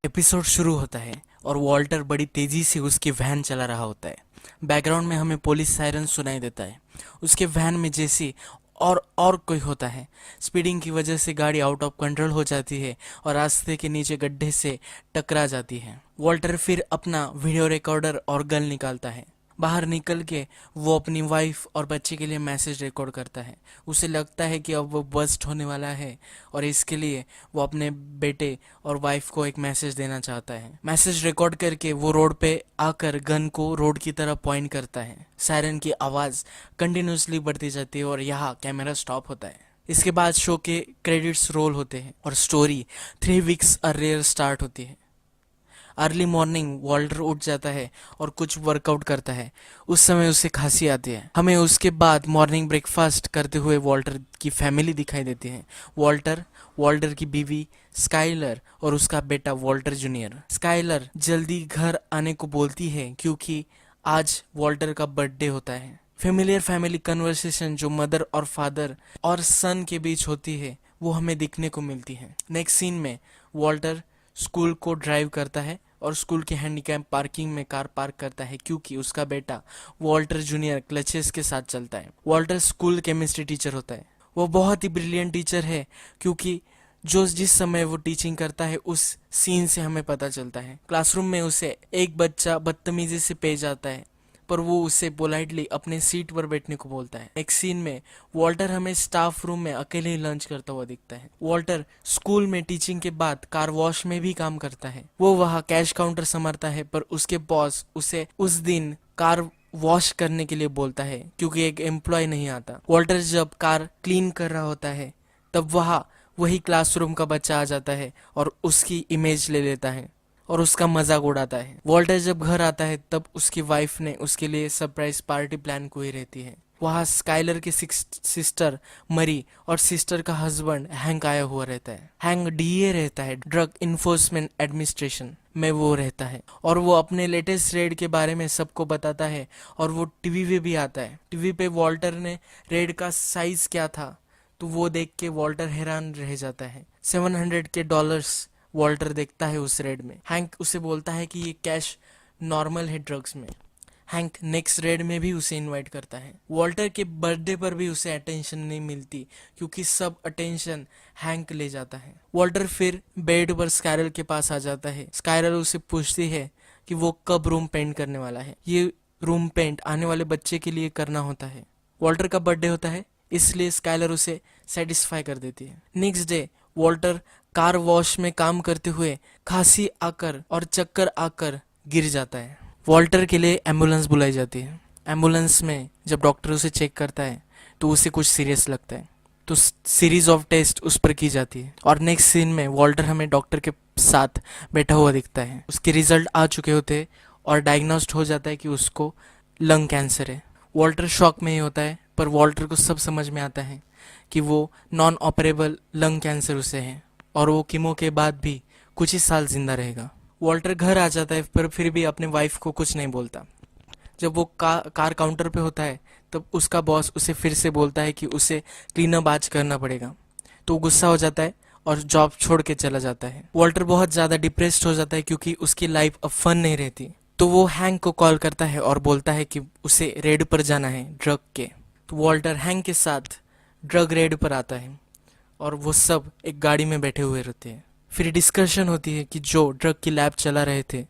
Episode शुरू होता है और वॉल्टर बड़ी तेजी से उसकी वैन चला रहा होता है। बैकग्राउंड में हमें पुलिस सायरन सुनाई देता है। उसके वैन में जेसी और कोई होता है। स्पीडिंग की वजह से गाड़ी आउट ऑफ कंट्रोल हो जाती है और रास्ते के नीचे गड्ढे से टकरा जाती है। वॉल्टर फिर अपना वीडियो रिकॉर्डर और गन निकालता है। बाहर निकल के वो अपनी वाइफ और बच्चे के लिए मैसेज रिकॉर्ड करता है। उसे लगता है कि अब वो बस्ट होने वाला है और इसके लिए वो अपने बेटे और वाइफ को एक मैसेज देना चाहता है। मैसेज रिकॉर्ड करके वो रोड पे आकर गन को रोड की तरफ पॉइंट करता है। सायरन की आवाज़ कंटिन्यूसली बढ़ती जाती है और यहाँ कैमरा स्टॉप होता है। इसके बाद शो के क्रेडिट्स रोल होते हैं और स्टोरी 3 वीक्स अर्लियर स्टार्ट होती है। अर्ली मॉर्निंग वॉल्टर उठ जाता है और कुछ वर्कआउट करता है। उस समय उसे खांसी आती है। हमें उसके बाद मॉर्निंग ब्रेकफास्ट करते हुए वॉल्टर की फैमिली दिखाई देती है। वॉल्टर, वॉल्टर की बीवी स्काइलर और उसका बेटा वॉल्टर जूनियर। स्काइलर जल्दी घर आने को बोलती है क्योंकि आज वॉल्टर का बर्थडे होता है। फेमिलियर फैमिली कन्वर्सेशन जो मदर और फादर और सन के बीच होती है वो हमें दिखने को मिलती है। नेक्स्ट सीन में वॉल्टर स्कूल को ड्राइव करता है और स्कूल के हैंडीकैप पार्किंग में कार पार्क करता है क्योंकि उसका बेटा वॉल्टर जूनियर क्लचेस के साथ चलता है। वॉल्टर स्कूल केमिस्ट्री टीचर होता है। वो बहुत ही ब्रिलियंट टीचर है क्योंकि जो जिस समय वो टीचिंग करता है उस सीन से हमें पता चलता है। क्लासरूम में उसे एक बच्चा बदतमीजी से पेश आता है पर वो उसे पोलाइटली अपने सीट पर बैठने को बोलता है। एक सीन में वॉल्टर हमें स्टाफ रूम में अकेले ही लंच करता हुआ दिखता है। वॉल्टर स्कूल में टीचिंग के बाद कार वॉश में भी काम करता है। वो वहाँ कैश काउंटर संभालता है पर उसके बॉस उसे उस दिन कार वॉश करने के लिए बोलता है क्योंकि एक एम्प्लॉय नहीं आता। वॉल्टर जब कार क्लीन कर रहा होता है तब वहाँ वही क्लासरूम का बच्चा आ जाता है और उसकी इमेज ले लेता है और उसका मजाक उड़ाता है। वॉल्टर जब घर आता है तब उसकी वाइफ ने उसके लिए सरप्राइज पार्टी प्लान की रहती है। वहाँ स्काइलर की सिस्टर मरी और सिस्टर का हस्बैंड हैंक आया हुआ रहता है। हैंक डीए रहता है, ड्रग इन्फोर्समेंट एडमिनिस्ट्रेशन में वो रहता है और वो अपने लेटेस्ट रेड के बारे में सबको बताता है और वो टीवी पे भी आता है। टीवी पे वॉल्टर ने रेड का साइज क्या था तो वो देख के वॉल्टर हैरान रह जाता है। $700 वॉल्टर देखता है उस रेड में। हैंक उसे बोलता है कि ये कैश नॉर्मल है ड्रग्स में। हैंक नेक्स्ट रेड में भी उसे इनवाइट करता है। वॉल्टर के बर्थडे पर भी उसे अटेंशन नहीं मिलती क्योंकि सब अटेंशन हैंक ले जाता है। वॉल्टर फिर बेड पर स्काइरल के पास आ जाता है। स्काइरल उसे पूछती है कि वो कब रूम पेंट करने वाला है। ये रूम पेंट आने वाले बच्चे के लिए करना होता है। वॉल्टर का बर्थडे होता है इसलिए स्काइलर उसे सेटिस्फाई कर देती है। Next day Walter car wash में काम करते हुए खांसी आकर और चक्कर आकर गिर जाता है। वॉल्टर के लिए एम्बुलेंस बुलाई जाती है। एम्बुलेंस में जब डॉक्टर उसे चेक करता है तो उसे कुछ सीरियस लगता है तो सीरीज ऑफ टेस्ट उस पर की जाती है और नेक्स्ट सीन में वॉल्टर हमें डॉक्टर के साथ बैठा हुआ दिखता है। उसके रिजल्ट आ चुके होते हैं और डायग्नोस्ड हो जाता है कि उसको लंग कैंसर है। वॉल्टर शॉक में ही होता है पर वॉल्टर को सब समझ में आता है कि वो नॉन ऑपरेबल लंग कैंसर उसे है और वो कीमो के बाद भी कुछ ही साल जिंदा रहेगा। वॉल्टर घर आ जाता है पर फिर भी अपने वाइफ को कुछ नहीं बोलता। जब वो कार काउंटर पे होता है तब उसका बॉस उसे फिर से बोलता है कि उसे क्लीनअप आज करना पड़ेगा तो वो गुस्सा हो जाता है और जॉब छोड़ के चला जाता है। वॉल्टर बहुत ज़्यादा डिप्रेस्ड हो जाता है क्योंकि उसकी लाइफ अब फन नहीं रहती। तो वो हैंक को कॉल करता है और बोलता है कि उसे रेड पर जाना है ड्रग के। तो वॉल्टर हैंक के साथ ड्रग रेड पर आता है और वो सब एक गाड़ी में बैठे हुए रहते हैं। फिर डिस्कशन होती है कि जो ड्रग की लैब चला रहे थे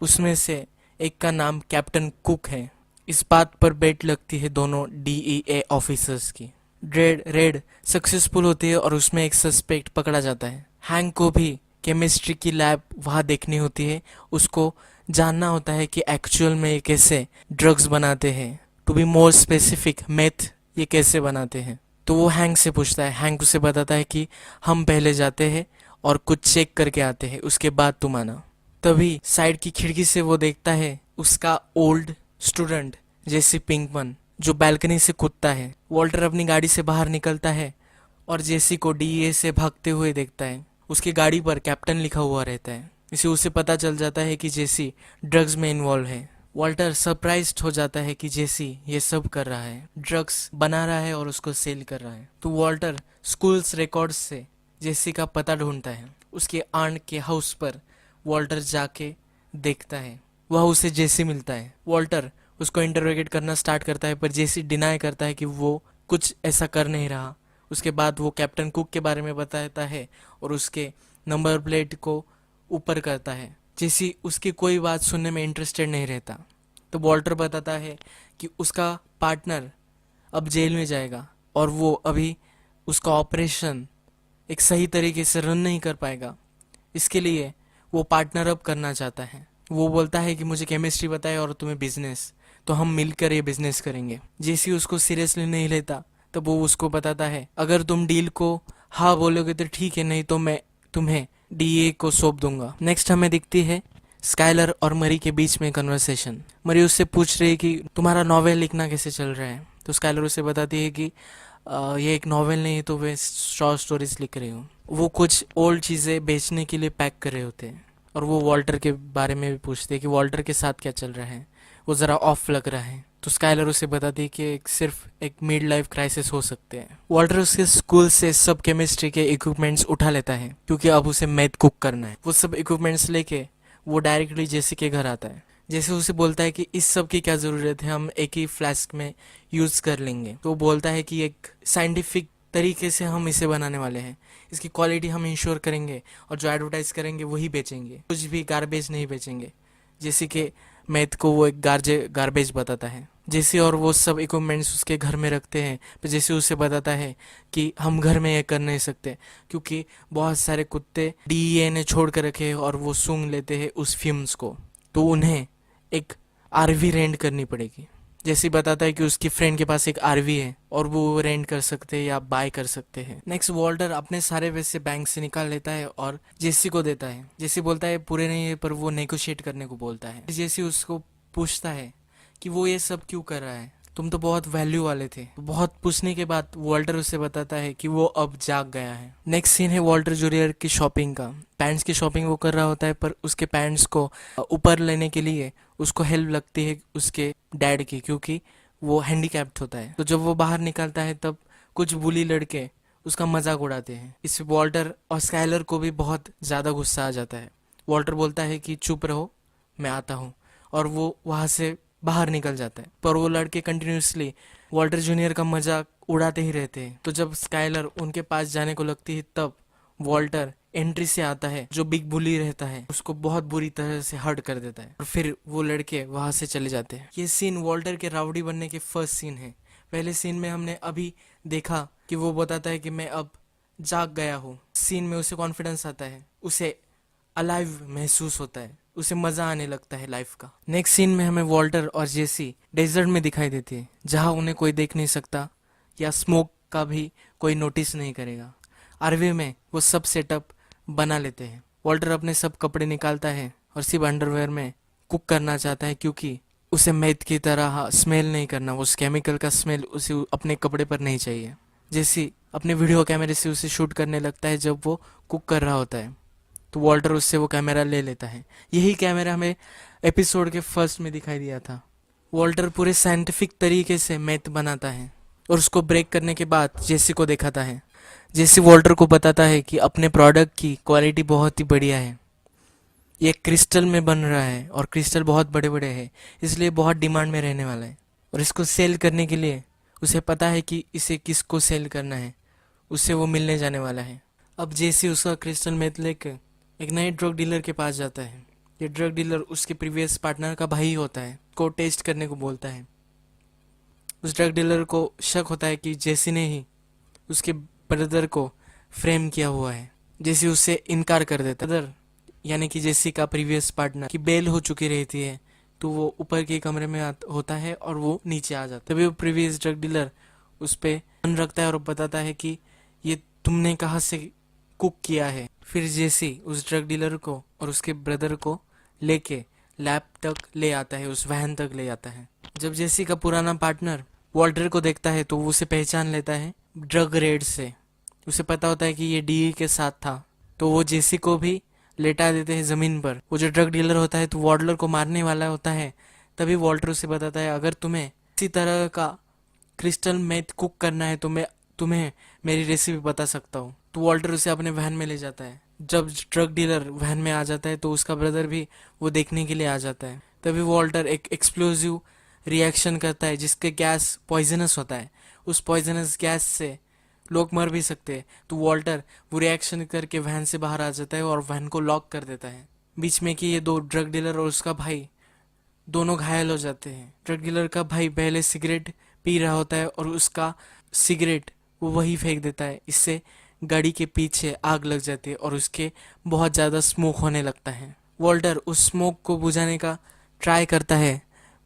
उसमें से एक का नाम कैप्टन कुक है। इस बात पर बेट लगती है दोनों डीईए ऑफिसर्स की। रेड सक्सेसफुल होती है और उसमें एक सस्पेक्ट पकड़ा जाता है। हैंक को भी केमिस्ट्री की लैब वहाँ देखनी होती है। उसको जानना होता है कि एक्चुअल में ये कैसे ड्रग्स बनाते हैं, to be more specific meth ये कैसे बनाते हैं। तो वो हैंक से पूछता है। हैंक उसे बताता है कि हम पहले जाते हैं और कुछ चेक करके आते हैं उसके बाद तुम आना। तभी साइड की खिड़की से वो देखता है उसका ओल्ड स्टूडेंट जेसी पिंकमन जो बालकनी से कूदता है। वॉल्टर अपनी गाड़ी से बाहर निकलता है और जेसी को डीए से भागते हुए देखता है। उसकी गाड़ी पर कैप्टन लिखा हुआ रहता है। इसे उसे पता चल जाता है कि जेसी ड्रग्स में इन्वॉल्व है। वॉल्टर सरप्राइज्ड हो जाता है कि जेसी ये सब कर रहा है, ड्रग्स बना रहा है और उसको सेल कर रहा है। तो वॉल्टर स्कूल्स रिकॉर्ड्स से जेसी का पता ढूंढता है। उसके आंट के हाउस पर वॉल्टर जाके देखता है, वह उसे जेसी मिलता है। वॉल्टर उसको इंटरोगेट करना स्टार्ट करता है, पर जेसी डिनाई करता है कि वो कुछ ऐसा कर नहीं रहा। उसके बाद वो कैप्टन कुक के बारे में बताता है और उसके नंबर प्लेट को ऊपर करता है। जेसी उसकी कोई बात सुनने में इंटरेस्टेड नहीं रहता। तो वॉल्टर बताता है कि उसका पार्टनर अब जेल में जाएगा और वो अभी उसका ऑपरेशन एक सही तरीके से रन नहीं कर पाएगा। इसके लिए वो पार्टनर अप करना चाहता है। वो बोलता है कि मुझे केमिस्ट्री बताए और तुम्हें बिजनेस, तो हम मिलकर ये बिजनेस करेंगे। जेसी उसको सीरियसली नहीं लेता, तब वो उसको बताता है अगर तुम डील को हाँ बोलोगे तो ठीक है, नहीं तो मैं तुम्हें डीए को सौंप दूंगा। नेक्स्ट हमें दिखती है स्काइलर और मरी के बीच में कन्वर्सेशन। मरी उससे पूछ रही है कि तुम्हारा नॉवेल लिखना कैसे चल रहा है। तो स्काइलर उसे बताती है कि ये एक नॉवेल नहीं है, तो वे शॉर्ट स्टोरीज लिख रही हूँ। वो कुछ ओल्ड चीज़ें बेचने के लिए पैक कर रहे होते हैं और वो वॉल्टर के बारे में भी पूछते हैं कि वॉल्टर के साथ क्या चल रहा है, वो ज़रा ऑफ लग रहा है। तो स्काइलर उसे बताती है कि सिर्फ एक मिड लाइफ क्राइसिस हो सकते हैं। वॉल्टर उसके स्कूल से सब केमिस्ट्री के इक्विपमेंट्स उठा लेता है क्योंकि अब उसे मैथ कुक करना है। वो सब इक्विपमेंट्स लेके वो डायरेक्टली जेसी के घर आता है। जैसे उसे बोलता है कि इस सब की क्या ज़रूरत है, हम एक ही फ्लास्क में यूज़ कर लेंगे। तो वो बोलता है कि एक साइंटिफिक तरीके से हम इसे बनाने वाले हैं, इसकी क्वालिटी हम इंश्योर करेंगे और जो एडवर्टाइज करेंगे वही बेचेंगे, कुछ भी गार्बेज नहीं बेचेंगे। जैसे कि मैथ को वो एक गार्बेज बताता है। जैसे और वो सब इक्विपमेंट्स उसके घर में रखते हैं, पर जैसे उसे बताता है कि हम घर में ये कर नहीं सकते क्योंकि बहुत सारे कुत्ते डीईए ने छोड़ कर रखे हैं और वो सूंघ लेते हैं उस फ्यूम्स को, तो उन्हें एक आरवी रेंट करनी पड़ेगी। जैसे बताता है कि उसकी फ्रेंड के पास एक आरवी है और वो रेंट कर सकते हैं या बाय कर सकते हैं। नेक्स्ट वॉल्टर अपने सारे पैसे बैंक से निकाल लेता है और जेसी को देता है। जेसी बोलता है पूरे नहीं है, पर वो नेगोशिएट करने को बोलता है। जेसी उसको पूछता है कि वो ये सब क्यों कर रहा है, तुम तो बहुत वैल्यू वाले थे। बहुत पूछने के बाद वॉल्टर उसे बताता है कि वो अब जाग गया है। नेक्स्ट सीन है वॉल्टर जूनियर की शॉपिंग का। पैंट्स की शॉपिंग वो कर रहा होता है, पर उसके पैंट्स को ऊपर लेने के लिए उसको हेल्प लगती है उसके डैड की, क्योंकि वो हैंडीकैप्ड होता है। तो जब वो बाहर निकलता है तब कुछ बुली लड़के उसका मजाक उड़ाते हैं। इस वॉल्टर और स्काइलर को भी बहुत ज़्यादा गुस्सा आ जाता है। वॉल्टर बोलता है कि चुप रहो, मैं आता हूँ, और वो वहाँ से बाहर निकल जाता है। पर वो लड़के कंटिन्यूसली वॉल्टर जूनियर का मजाक उड़ाते ही रहते हैं। तो जब स्काइलर उनके पास जाने को लगती है तब वॉल्टर एंट्री से आता है, जो बिग बुली रहता है उसको बहुत बुरी तरह से हर्ट कर देता है और फिर वो लड़के वहां से चले जाते हैं। ये सीन वॉल्टर के राउडी बनने के फर्स्ट सीन है। पहले सीन में हमने अभी देखा कि वो बताता है कि मैं अब जाग गया हूँ। सीन में उसे कॉन्फिडेंस आता है, उसे अलाइव महसूस होता है, उसे मजा आने लगता है लाइफ का। नेक्स्ट सीन में हमें वॉल्टर और जेसी डेजर्ट में दिखाई देती है, जहाँ उन्हें कोई देख नहीं सकता या स्मोक का भी कोई नोटिस नहीं करेगा। आरवे में वो सब सेटअप बना लेते हैं। वॉल्टर अपने सब कपड़े निकालता है और सिर्फ अंडरवेयर में कुक करना चाहता है क्योंकि उसे मैथ की तरह स्मेल नहीं करना, उस केमिकल का स्मेल उसे अपने कपड़े पर नहीं चाहिए। जैसे अपने वीडियो कैमरे से उसे शूट करने लगता है जब वो कुक कर रहा होता है, तो वॉल्टर उससे वो कैमरा ले लेता है। यही कैमरा हमें एपिसोड के फर्स्ट में दिखाई दिया था। वॉल्टर पूरे साइंटिफिक तरीके से मैथ बनाता है और उसको ब्रेक करने के बाद जेसी को दिखाता है। जेसी वॉल्टर को बताता है कि अपने प्रोडक्ट की क्वालिटी बहुत ही बढ़िया है, ये क्रिस्टल में बन रहा है और क्रिस्टल बहुत बड़े बड़े हैं, इसलिए बहुत डिमांड में रहने वाला है। और इसको सेल करने के लिए उसे पता है कि इसे किसको सेल करना है, उससे वो मिलने जाने वाला है। अब जेसी उसका क्रिस्टल मैथ लेकर एक नए ड्रग डीलर के पास जाता है। ये ड्रग डीलर उसके प्रीवियस पार्टनर का भाई होता है, को टेस्ट करने को बोलता है। उस ड्रग डीलर को शक होता है कि जेसी ने ही उसके ब्रदर को फ्रेम किया हुआ है। जेसी उससे इनकार कर देता है। ब्रदर यानी कि जेसी का प्रीवियस पार्टनर की बेल हो चुकी रहती है, तो वो ऊपर के कमरे में होता है और वो नीचे आ जाता है। तभी वो प्रीवियस ड्रग डीलर उस पर ध्यान रखता है और बताता है कि ये तुमने कहाँ से कुक किया है। फिर जेसी उस ड्रग डीलर को और उसके ब्रदर को लेके लैब तक ले आता है, उस वैन तक ले आता है। जब जेसी का पुराना पार्टनर वॉल्टर को देखता है तो वो उसे पहचान लेता है ड्रग रेड से। उसे पता होता है कि ये डीई के साथ था, तो वो जेसी को भी लेटा देते हैं जमीन पर। वो जो ड्रग डीलर होता है तो वॉल्टर को मारने वाला होता है। तभी वॉल्टर उसे बताता है अगर तुम्हें इसी तरह का क्रिस्टल मैथ कुक करना है तो मैं तुम्हें मेरी रेसिपी बता सकता हूँ। तो वॉल्टर उसे अपने वैन में ले जाता है जब ड्रग डीलर वैन में आ जाता है तो उसका ब्रदर भी वो देखने के लिए आ जाता है। तभी वॉल्टर एक एक्सप्लोजिव रिएक्शन करता है जिसके गैस पॉइजनस होता है। उस पॉइजनस गैस से लोग मर भी सकते हैं। तो वॉल्टर वो रिएक्शन करके वैन से बाहर आ जाता है और वैन को लॉक कर देता है। बीच में कि ये दो ड्रग डीलर और उसका भाई दोनों घायल हो जाते हैं। ड्रग डीलर का भाई पहले सिगरेट पी रहा होता है और उसका सिगरेट वो वही फेंक देता है। इससे गाड़ी के पीछे आग लग जाती है और उसके बहुत ज़्यादा स्मोक होने लगता है। वॉल्टर उस स्मोक को बुझाने का ट्राई करता है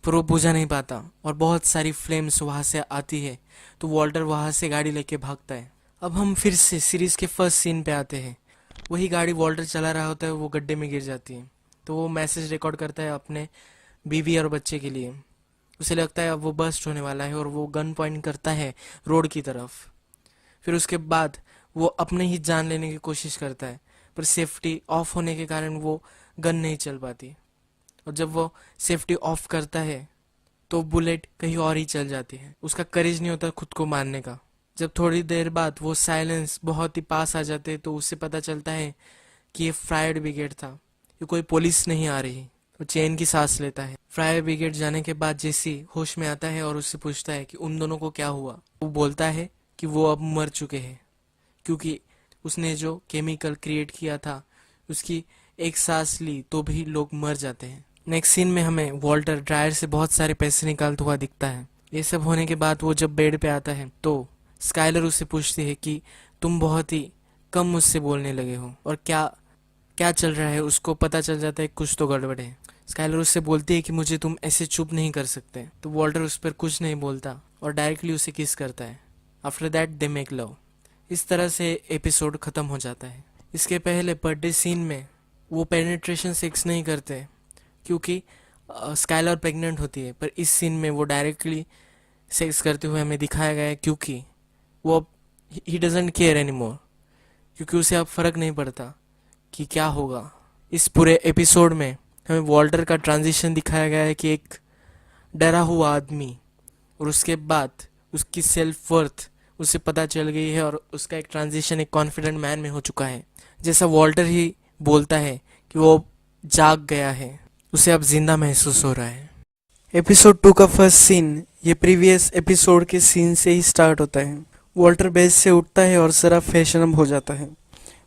पर वो बुझा नहीं पाता और बहुत सारी फ्लेम्स वहाँ से आती है। तो वॉल्टर वहाँ से गाड़ी लेके भागता है। अब हम फिर से सीरीज के फर्स्ट सीन पे आते हैं। वही गाड़ी वॉल्टर चला रहा होता है वो गड्ढे में गिर जाती है। तो वो मैसेज रिकॉर्ड करता है अपने बीवी और बच्चे के लिए। उसे लगता है अब वो बस्ट होने वाला है और वो गन पॉइंट करता है रोड की तरफ। फिर उसके बाद वो अपने ही जान लेने की कोशिश करता है पर सेफ्टी ऑफ होने के कारण वो गन नहीं चल पाती। और जब वो सेफ्टी ऑफ करता है तो बुलेट कहीं और ही चल जाती है। उसका करेज नहीं होता खुद को मारने का। जब थोड़ी देर बाद वो साइलेंस बहुत ही पास आ जाते तो उसे पता चलता है कि ये फायर ब्रिगेड था, ये कोई पुलिस नहीं आ रही। वो चैन की सांस लेता है। फायर ब्रिगेड जाने के बाद जेसी होश में आता है और उससे पूछता है कि उन दोनों को क्या हुआ। वो बोलता है कि वो अब मर चुके हैं क्योंकि उसने जो केमिकल क्रिएट किया था उसकी एक सांस ली तो भी लोग मर जाते हैं। नेक्स्ट सीन में हमें वॉल्टर ड्रायर से बहुत सारे पैसे निकालता हुआ दिखता है। ये सब होने के बाद वो जब बेड पे आता है तो स्काइलर उससे पूछती है कि तुम बहुत ही कम मुझसे बोलने लगे हो और क्या क्या चल रहा है। उसको पता चल जाता है कुछ तो गड़बड़ है। स्काइलर उससे बोलती है कि मुझे तुम ऐसे चुप नहीं कर सकते। तो वॉल्टर उस पर कुछ नहीं बोलता और डायरेक्टली उसे किस करता है। After that they make love. इस तरह से एपिसोड ख़त्म हो जाता है। इसके पहले बर्थडे सीन में वो पेनिट्रेशन सेक्स नहीं करते क्योंकि स्काइलर प्रेग्नेंट होती है, पर इस सीन में वो डायरेक्टली सेक्स करते हुए हमें दिखाया गया है क्योंकि वो अब he doesn't care any more, क्योंकि उसे अब फ़र्क नहीं पड़ता कि क्या होगा। इस पूरे एपिसोड में हमें वॉल्टर का ट्रांजिशन दिखाया गया है कि एक डरा हुआ आदमी और उसके बाद उसकी सेल्फ वर्थ उसे पता चल गई है और उसका एक ट्रांजिशन एक कॉन्फिडेंट मैन में हो चुका है। जैसा वॉल्टर ही बोलता है कि वो जाग गया है, उसे अब जिंदा महसूस हो रहा है। एपिसोड 2 का फर्स्ट सीन ये प्रीवियस एपिसोड के सीन से ही स्टार्ट होता है। वॉल्टर बेड से उठता है और जरा फैशनअप हो जाता है।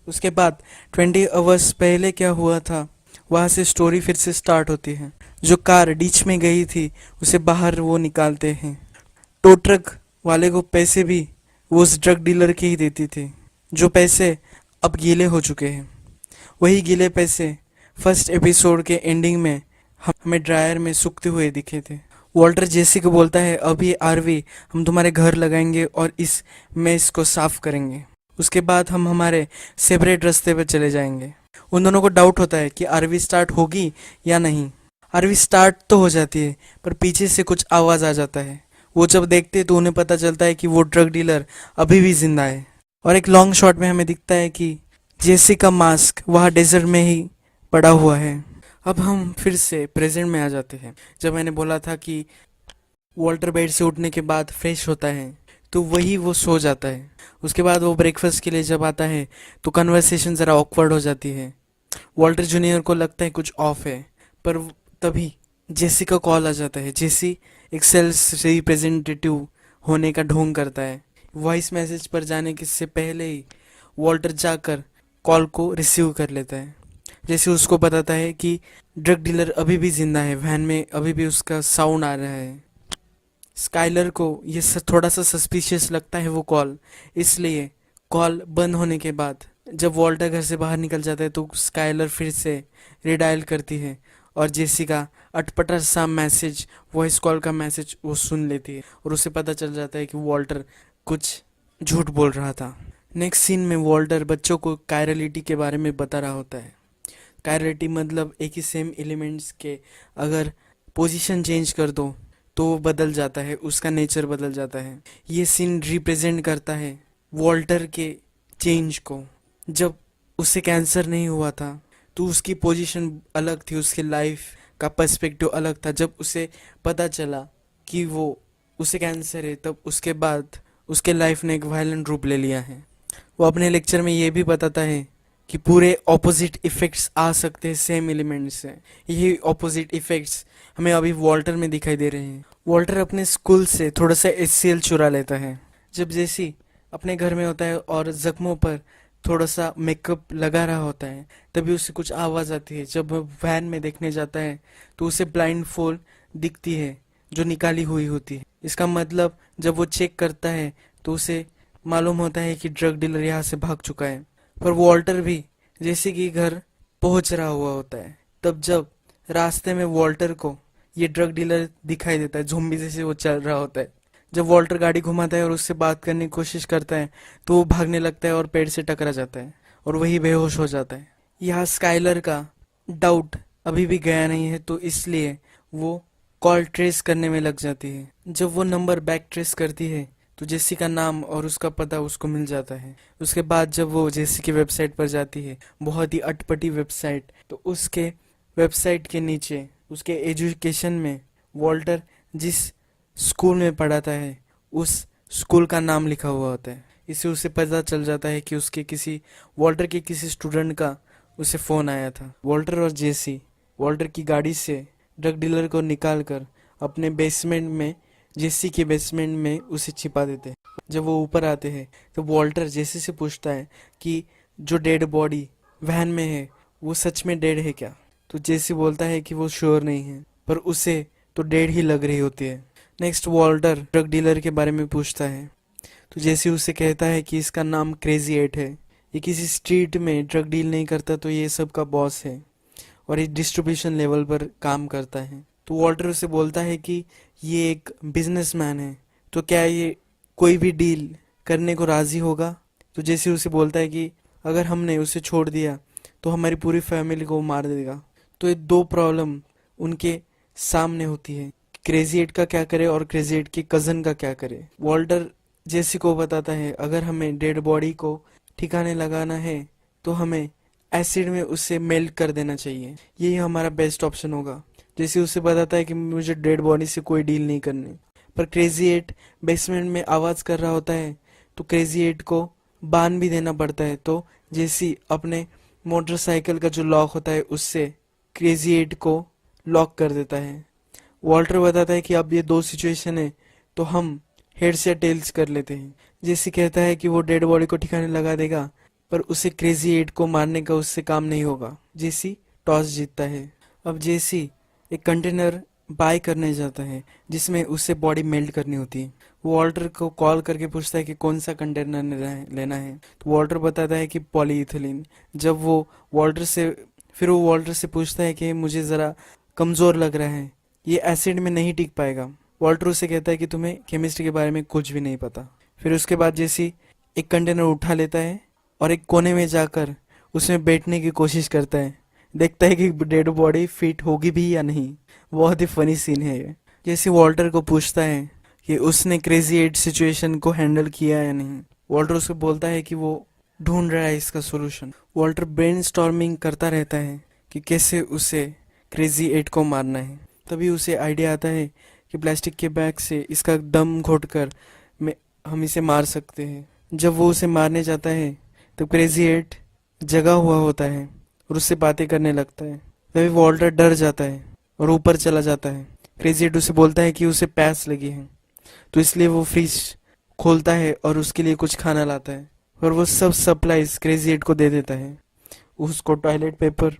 उसके बाद 20 आवर्स पहले क्या हुआ था वहाँ से स्टोरी फिर से स्टार्ट होती है। जो कार डीच में गई थी उसे बाहर वो निकालते हैं। टो ट्रक वाले को पैसे भी वो उस ड्रग डीलर के ही देती थी, जो पैसे अब गीले हो चुके हैं। वही गीले पैसे फर्स्ट एपिसोड के एंडिंग में हमें ड्रायर में सूखते हुए दिखे थे। वॉल्टर जेसी को बोलता है अभी आरवी हम तुम्हारे घर लगाएंगे और इस मेस को साफ करेंगे। उसके बाद हम हमारे सेपरेट रास्ते पर चले जाएंगे। उन दोनों को डाउट होता है कि आरवी स्टार्ट होगी या नहीं। आरवी स्टार्ट तो हो जाती है पर पीछे से कुछ आवाज़ आ जाता है। वो जब देखते तो उन्हें पता चलता है कि वो ड्रग डीलर अभी भी जिंदा है। और एक लॉन्ग शॉट में हमें दिखता है कि जेसी का मास्क वहाँ डेजर्ट में ही पड़ा हुआ है। अब हम फिर से प्रेजेंट में आ जाते हैं। जब मैंने बोला था कि वॉल्टर बेड से उठने के बाद फ्रेश होता है तो वही वो सो जाता है। उसके बाद वो ब्रेकफास्ट के लिए जब आता है तो कन्वर्सेशन ज़रा ऑकवर्ड हो जाती है। वॉल्टर जूनियर को लगता है कुछ ऑफ है, पर तभी जेसी का कॉल आ जाता है। जेसी एक सेल्स रिप्रेजेंटेटिव होने का ढोंग करता है। वॉइस मैसेज पर जाने के से पहले ही वॉल्टर जाकर कॉल को रिसीव कर लेता है। जैसे उसको बताता है कि ड्रग डीलर अभी भी जिंदा है, वैन में अभी भी उसका साउंड आ रहा है। स्काइलर को ये थोड़ा सा सस्पिशियस लगता है वो कॉल, इसलिए कॉल बंद होने के बाद जब वॉल्टर घर से बाहर निकल जाता है तो स्काइलर फिर से रिडायल करती है और जेसी का अटपटा सा मैसेज, वॉइस कॉल का मैसेज वो सुन लेती है और उसे पता चल जाता है कि वॉल्टर कुछ झूठ बोल रहा था। नेक्स्ट सीन में वॉल्टर बच्चों को कायरलिटी के बारे में बता रहा होता है। कायरलिटी मतलब एक ही सेम एलिमेंट्स के अगर पोजीशन चेंज कर दो तो वो बदल जाता है, उसका नेचर बदल जाता है। ये सीन रिप्रेजेंट करता है वॉल्टर के चेंज को। जब उसे कैंसर नहीं हुआ था तो उसकी पोजीशन अलग थी, उसके लाइफ का पर्सपेक्टिव अलग था। जब उसे पता चला कि वो उसे कैंसर है तब उसके बाद उसके लाइफ ने एक वायलेंट रूप ले लिया है। वो अपने लेक्चर में ये भी बताता है कि पूरे ऑपोजिट इफेक्ट्स आ सकते हैं सेम एलिमेंट से। यही ऑपोजिट इफेक्ट्स हमें अभी वॉल्टर में दिखाई दे रहे हैं। वॉल्टर अपने स्कूल से थोड़ा सा HCl चुरा लेता है। जब जेसी अपने घर में होता है और जख्मों पर थोड़ा सा मेकअप लगा रहा होता है, तभी उसे कुछ आवाज़ आती है। जब वह वैन में देखने जाता है तो उसे ब्लाइंड फोल्ड दिखती है जो निकाली हुई होती है। इसका मतलब जब वो चेक करता है तो उसे मालूम होता है कि ड्रग डीलर यहाँ से भाग चुका है। पर वॉल्टर भी जैसे कि घर पहुंच रहा हुआ होता है, तब जब रास्ते में वॉल्टर को ये ड्रग डीलर दिखाई देता है, ज़ोंबी जैसे वो चल रहा होता है। जब वॉल्टर गाड़ी घुमाता है और उससे बात करने की कोशिश करता है तो वो भागने लगता है और पेड़ से टकरा जाता है और वही बेहोश हो जाता है। यहाँ स्काइलर का डाउट अभी भी गया नहीं है, तो इसलिए वो कॉल ट्रेस करने में लग जाती है। जब वो नंबर बैक ट्रेस करती है तो जेसी का नाम और उसका पता उसको मिल जाता है। उसके बाद जब वो जेसी की वेबसाइट पर जाती है, बहुत ही अटपटी वेबसाइट, तो उसके वेबसाइट के नीचे उसके एजुकेशन में वॉल्टर जिस स्कूल में पढ़ाता है उस स्कूल का नाम लिखा हुआ होता है। इससे उसे पता चल जाता है कि उसके किसी वॉल्टर के किसी स्टूडेंट का उसे फ़ोन आया था। वॉल्टर और जेसी वॉल्टर की गाड़ी से ड्रग डीलर को निकाल कर अपने बेसमेंट में, जेसी के बेसमेंट में उसे छिपा देते हैं। जब वो ऊपर आते हैं तो वॉल्टर जेसी से पूछता है कि जो डेड बॉडी वैन में है वो सच में डेड है क्या। तो जेसी बोलता है कि वो श्योर नहीं है, पर उसे तो डेड ही लग रही होती है। नेक्स्ट वॉल्टर ड्रग डीलर के बारे में पूछता है तो जेसी उसे कहता है कि इसका नाम क्रेजी एट है। ये किसी स्ट्रीट में ड्रग डील नहीं करता, तो ये सब का बॉस है और ये डिस्ट्रीब्यूशन लेवल पर काम करता है। तो वॉल्टर उसे बोलता है कि ये एक बिजनेसमैन है, तो क्या ये कोई भी डील करने को राजी होगा। तो जैसे उसे बोलता है कि अगर हमने उसे छोड़ दिया तो हमारी पूरी फैमिली को मार देगा। तो ये दो प्रॉब्लम उनके सामने होती है, क्रेजी एट का क्या करे और क्रेजी एट के कज़न का क्या करे। वॉल्टर जेसी को बताता है अगर हमें डेड बॉडी को ठिकाने लगाना है तो हमें एसिड में उसे मेल्ट कर देना चाहिए, यही हमारा बेस्ट ऑप्शन होगा। जैसे उसे बताता है कि मुझे डेड बॉडी से कोई डील नहीं करनी। पर क्रेजी एट बेसमेंट में आवाज़ कर रहा होता है तो क्रेजी एट को बांध भी देना पड़ता है। तो जैसी अपने मोटरसाइकिल का जो लॉक होता है उससे क्रेजी एट को लॉक कर देता है। वॉल्टर बताता है कि अब ये दो सिचुएशन है तो हम हेड्स या टेल्स कर लेते हैं। जैसी कहता है कि वो डेड बॉडी को ठिकाने लगा देगा, पर उसे क्रेजी एट को मारने का उससे काम नहीं होगा। जेसी टॉस जीतता है। अब जेसी एक कंटेनर बाय करने जाता है जिसमें उसे बॉडी मेल्ट करनी होती है। वो वॉल्टर को कॉल करके पूछता है कि कौन सा कंटेनर लेना है। तो वॉल्टर बताता है कि पॉलीइथिलीन। जब वो वॉल्टर से पूछता है कि मुझे ज़रा कमज़ोर लग रहा है, ये एसिड में नहीं टिक पाएगा। वॉल्टर उसे कहता है कि तुम्हें केमिस्ट्री के बारे में कुछ भी नहीं पता। फिर उसके बाद जेसी एक कंटेनर उठा लेता है और एक कोने में जाकर उसमें बैठने की कोशिश करता है। देखता है कि डेड बॉडी फिट होगी भी या नहीं। बहुत ही फनी सीन है ये। जैसे वॉल्टर को पूछता है कि उसने क्रेजी एट सिचुएशन को हैंडल किया या नहीं। वॉल्टर उसको बोलता है कि वो ढूंढ रहा है इसका सोल्यूशन। वॉल्टर ब्रेनस्टॉर्मिंग करता रहता है कि कैसे उसे क्रेजी एट को मारना है। तभी उसे आइडिया आता है कि प्लास्टिक के बैग से इसका दम घोटकर हम इसे मार सकते हैं। जब वो उसे मारने जाता है तो क्रेजी एट जगा हुआ होता है और उससे बातें करने लगता है। तभी वॉल्टर डर जाता है और ऊपर चला जाता है। क्रेजी एट उसे बोलता है कि उसे प्यास लगी है, तो इसलिए वो फ्रिज खोलता है और उसके लिए कुछ खाना लाता है और वो सब सप्लाईज क्रेजी एट को दे देता है। उसको टॉयलेट पेपर,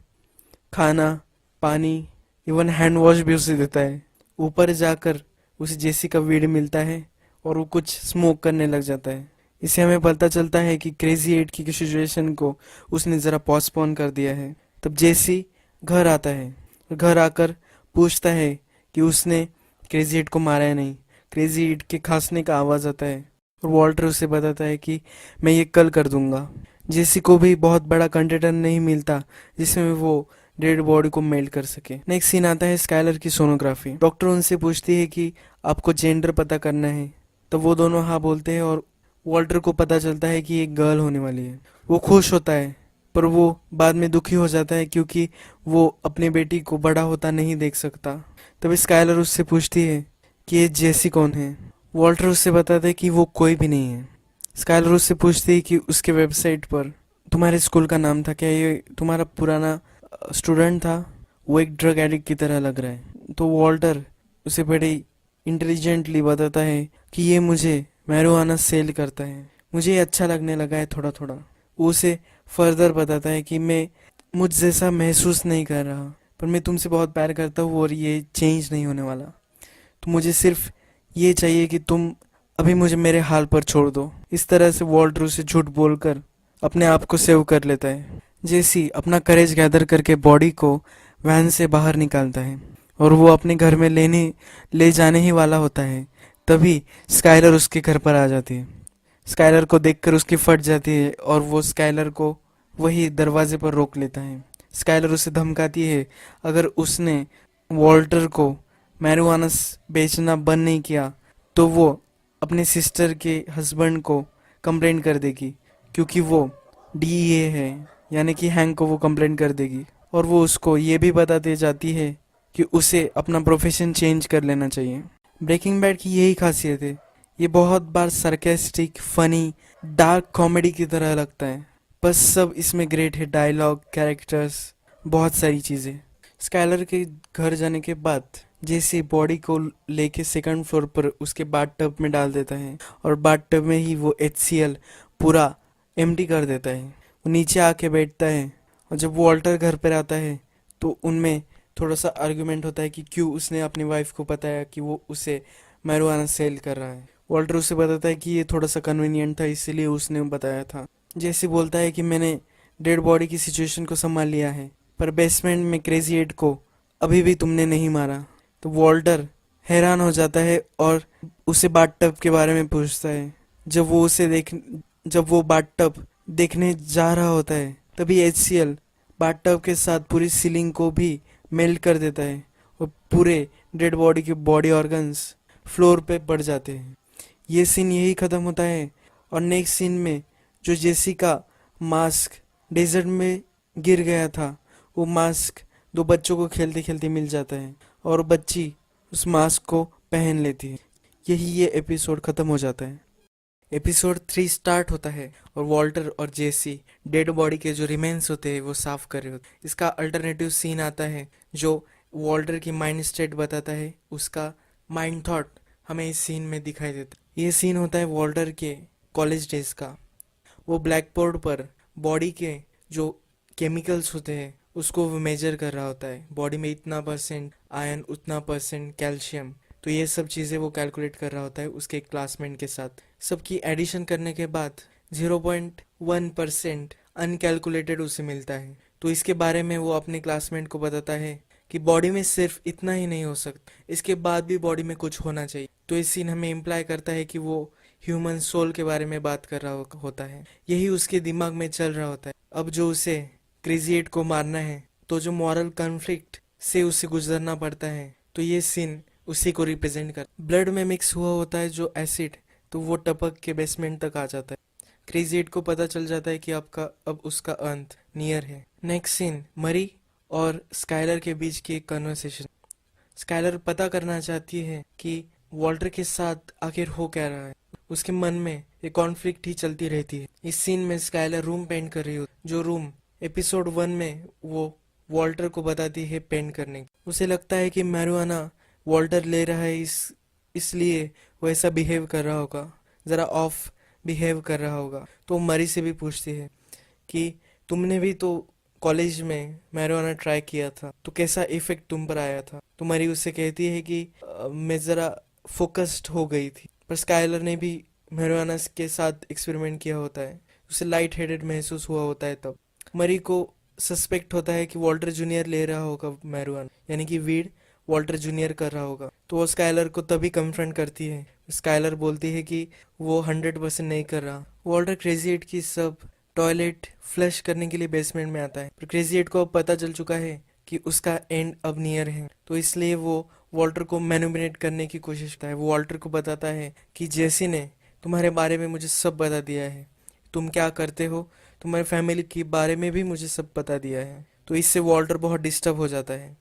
खाना, पानी, इवन हैंड वॉश भी उसे देता है। ऊपर जाकर उसे जेसी का वीड मिलता है और वो कुछ स्मोक करने लग जाता है। इससे हमें पता चलता है कि क्रेजी एट की सिचुएशन को उसने ज़रा पोस्टपोन कर दिया है। तब जेसी घर आता है और घर आकर पूछता है कि उसने क्रेजी एट को मारा है नहीं। क्रेजी एट के खांसने का आवाज़ आता है और वॉल्टर उसे बताता है कि मैं ये कल कर दूंगा। जेसी को भी बहुत बड़ा कंटेनर नहीं मिलता जिसमें वो डेड बॉडी को मेल्ट कर सके। नेक्स्ट सीन आता है स्काइलर की सोनोग्राफी। डॉक्टर उनसे पूछती है कि आपको जेंडर पता करना है, तो वो दोनों हाँ बोलते हैं और वॉल्टर को पता चलता है कि एक गर्ल होने वाली है। वो खुश होता है, पर वो बाद में दुखी हो जाता है क्योंकि वो अपनी बेटी को बड़ा होता नहीं देख सकता। तभी स्काइलर उससे पूछती है कि ये जेसी कौन है। वॉल्टर उससे बताता है कि वो कोई भी नहीं है। स्काइलर उससे पूछती है कि उसके वेबसाइट पर तुम्हारे स्कूल का नाम था, क्या ये तुम्हारा पुराना स्टूडेंट था? वो एक ड्रग एडिक्ट की तरह लग रहा है। तो वॉल्टर उसे बड़े इंटेलिजेंटली बताता है कि ये मुझे मैरिजुआना सेल करता है, मुझे ये अच्छा लगने लगा है थोड़ा थोड़ा। वो उसे फर्दर बताता है कि मैं मुझ जैसा महसूस नहीं कर रहा, पर मैं तुमसे बहुत प्यार करता हूँ और ये चेंज नहीं होने वाला। तो मुझे सिर्फ ये चाहिए कि तुम अभी मुझे मेरे हाल पर छोड़ दो। इस तरह से वॉल्टर उसे झूठ बोलकर अपने आप को सेव कर लेता है। जेसी अपना करेज गैदर करके बॉडी को वैन से बाहर निकालता है और वो अपने घर में ले जाने ही वाला होता है। तभी स्काइलर उसके घर पर आ जाती है। स्काइलर को देखकर उसकी फट जाती है और वो स्काइलर को वही दरवाजे पर रोक लेता है। स्काइलर उसे धमकाती है, अगर उसने वॉल्टर को मैरिजुआना बेचना बंद नहीं किया तो वो अपने सिस्टर के हस्बैंड को कंप्लेंट कर देगी, क्योंकि वो डीईए है, यानी कि हैंक को वो कंप्लेंट कर देगी। और वो उसको ये भी बताते जाती है कि उसे अपना प्रोफेशन चेंज कर लेना चाहिए। ब्रेकिंग बैड की यही खासियत है, ये बहुत बार सरकेस्टिक, फनी, डार्क कॉमेडी की तरह लगता है, बस सब इसमें ग्रेट है। डायलॉग, कैरेक्टर्स, बहुत सारी चीज़ें। स्काइलर के घर जाने के बाद जैसे बॉडी को लेके सेकंड फ्लोर पर उसके बाथ टब में डाल देता है और बाथ टब में ही वो HCl पूरा एम्प्टी कर देता है। वो नीचे आके बैठता है और जब वो ऑल्टर घर पर आता है तो उनमें थोड़ा सा आर्गुमेंट होता है कि क्यों उसने अपनी वाइफ को बताया कि वो उसे मैरिजुआना सेल कर रहा है। वॉल्टर उसे बताता है कि ये थोड़ा सा कन्वीनियंट था, इसीलिए उसने बताया था। जैसे बोलता है कि मैंने डेड बॉडी की सिचुएशन को संभाल लिया है, पर बेसमेंट में क्रेजी एड को अभी भी तुमने नहीं मारा। तो वॉल्टर हैरान हो जाता है और उसे बाथटब के बारे में पूछता है। जब वो उसे देख जब वो बाथटब देखने जा रहा होता है तभी HCl बाथटब के साथ पूरी सीलिंग को भी मेल्ट कर देता है और पूरे डेड बॉडी के बॉडी ऑर्गन्स फ्लोर पे पड़ जाते हैं। ये सीन यही खत्म होता है और नेक्स्ट सीन में जो जेसी का मास्क डेजर्ट में गिर गया था, वो मास्क दो बच्चों को खेलते खेलते मिल जाता है और बच्ची उस मास्क को पहन लेती है। यही ये एपिसोड खत्म हो जाता है। एपिसोड 3 स्टार्ट होता है और वॉल्टर और जेसी डेड बॉडी के जो रिमेन्स होते हैं वो साफ कर रहे होते हैं। इसका अल्टरनेटिव सीन आता है जो वॉल्टर की माइंड स्टेट बताता है, उसका माइंड थॉट हमें इस सीन में दिखाई देता है। ये सीन होता है वॉल्टर के कॉलेज डेज का। वो ब्लैक बोर्ड पर बॉडी के जो केमिकल्स होते हैं उसको वो मेजर कर रहा होता है। बॉडी में इतना परसेंट आयरन, उतना परसेंट कैल्शियम, तो ये सब चीज़ें वो कैलकुलेट कर रहा होता है उसके क्लासमेट के साथ। सबकी एडिशन करने के बाद 0.1% अनकैलकुलेटेड उसे मिलता है। तो इसके बारे में वो अपने क्लासमेट को बताता है कि बॉडी में सिर्फ इतना ही नहीं हो सकता, इसके बाद भी बॉडी में कुछ होना चाहिए। तो इस सीन हमें इम्प्लाई करता है कि वो ह्यूमन सोल के बारे में बात कर रहा होता है। यही उसके दिमाग में चल रहा होता है। अब जो उसे क्रेजी एट को मारना है तो जो मॉरल कॉन्फ्लिक्ट से उसे गुजरना पड़ता है, तो ये सीन उसी को रिप्रेजेंट कर। ब्लड में मिक्स हुआ होता है जो एसिड, तो वो टपक के बेसमेंट तक आ जाता है। क्रेजी एट को पता चल जाता है कि आपका अब उसका अंत नियर है। नेक्स्ट सीन मरी और स्काइलर के बीच की एक कन्वर्सेशन। स्काइलर पता करना चाहती है कि वॉल्टर के साथ आखिर हो क्या रहा है। उसके मन में एक कॉन्फ्लिक्ट ही चलती रहती है। इस सीन में स्काइलर रूम पेंट कर रही होती, जो रूम एपिसोड 1 में वो वॉल्टर को बताती है पेंट करने की। उसे लगता है कि मैरिजुआना वॉल्टर ले रहा है, इसलिए वो ऐसा बिहेव कर रहा होगा, ज़रा ऑफ बिहेव कर रहा होगा। तो मरी से भी पूछती है कि तुमने भी तो कॉलेज में मैरिजुआना ट्राई किया था, तो कैसा इफेक्ट तुम पर आया था। तो मरी उससे कहती है कि मैं ज़रा फोकस्ड हो गई थी। पर स्काइलर ने भी मैरिजुआना के साथ एक्सपेरिमेंट किया होता है, उसे लाइट हेडेड महसूस हुआ होता है। तब मरी को सस्पेक्ट होता है कि वॉल्टर जूनियर ले रहा होगा मैरिजुआना, यानी कि वीड वॉल्टर जूनियर कर रहा होगा। तो वो स्काइलर को तभी कन्फ्रंट करती है। स्काइलर बोलती है कि वो 100% नहीं कर रहा। वॉल्टर क्रेजी एट की सब टॉयलेट फ्लश करने के लिए बेसमेंट में आता है, पर क्रेजी एट को अब पता चल चुका है कि उसका एंड अब नियर है। तो इसलिए वो वॉल्टर को मैनिपुलेट करने की कोशिश करता है। वो वॉल्टर को बताता है कि जेसी ने तुम्हारे बारे में मुझे सब बता दिया है, तुम क्या करते हो, तुम्हारे फैमिली के बारे में भी मुझे सब बता दिया है। तो इससे वॉल्टर बहुत डिस्टर्ब हो जाता है।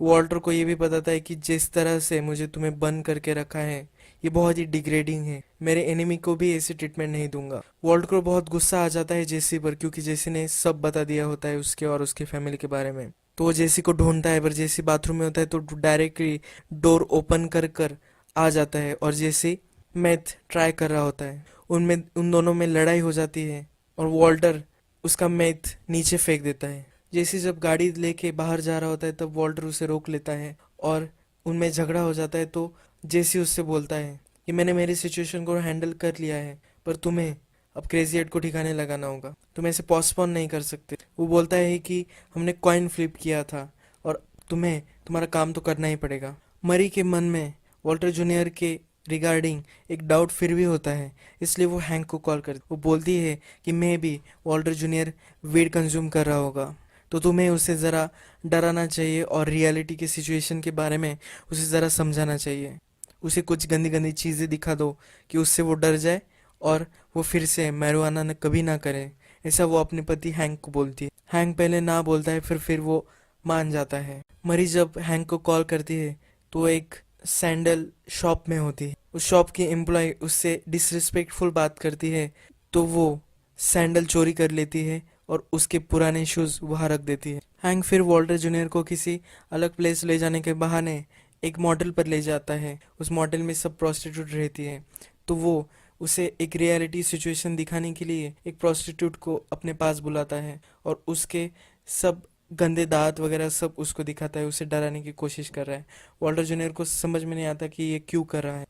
वॉल्टर को ये भी बताता है कि जिस तरह से मुझे तुम्हें बंद करके रखा है, ये बहुत ही डिग्रेडिंग है, मेरे एनिमी को भी ऐसे ट्रीटमेंट नहीं दूंगा। वॉल्टर को बहुत गुस्सा आ जाता है जेसी पर, क्योंकि जेसी ने सब बता दिया होता है उसके और उसके फैमिली के बारे में। तो वो जेसी को ढूंढता है, पर जेसी बाथरूम में होता है, तो डायरेक्टली डोर ओपन कर कर आ जाता है और जेसी मैथ ट्राई कर रहा होता है। उनमें उन दोनों में लड़ाई हो जाती है और वॉल्टर उसका मैथ नीचे फेंक देता है। जेसी जब गाड़ी लेके बाहर जा रहा होता है तब वॉल्टर उसे रोक लेता है और उनमें झगड़ा हो जाता है। तो जेसी उससे बोलता है कि मैंने मेरी सिचुएशन को हैंडल कर लिया है, पर तुम्हें अब क्रेजी हेड को ठिकाने लगाना होगा, तुम ऐसे पोस्टपोन नहीं कर सकते। वो बोलता है कि हमने कॉइन फ्लिप किया था और तुम्हें तुम्हारा काम तो करना ही पड़ेगा। मरी के मन में वॉल्टर जूनियर के रिगार्डिंग एक डाउट फिर भी होता है, इसलिए वो हैंक को कॉल कर वो बोलती है कि मे भी वॉल्टर जूनियर वीड कंज्यूम कर रहा होगा, तो तुम्हें उसे ज़रा डराना चाहिए और रियलिटी के सिचुएशन के बारे में उसे ज़रा समझाना चाहिए। उसे कुछ गंदी गंदी चीज़ें दिखा दो कि उससे वो डर जाए और वो फिर से मैरिजुआना न कभी ना करे। ऐसा वो अपने पति हैंक को बोलती है। हैंक पहले ना बोलता है, फिर वो मान जाता है। मरी जब हैंक को कॉल करती है तो वो एक सैंडल शॉप में होती है। उस शॉप की एम्प्लॉय उससे डिसरिस्पेक्टफुल बात करती है, तो वो सैंडल चोरी कर लेती है और उसके पुराने शूज वहां रख देती है। हैंक फिर वॉल्टर जूनियर को किसी अलग प्लेस ले जाने के बहाने एक मॉडल पर ले जाता है। उस मॉडल में सब प्रोस्टिट्यूट रहती है, तो वो उसे एक रियलिटी सिचुएशन दिखाने के लिए एक प्रोस्टिट्यूट को अपने पास बुलाता है और उसके सब गंदे दांत वगैरह सब उसको दिखाता है, उसे डराने की कोशिश कर रहा है। वॉल्टर जूनियर को समझ में नहीं आता कि ये क्यों कर रहा है।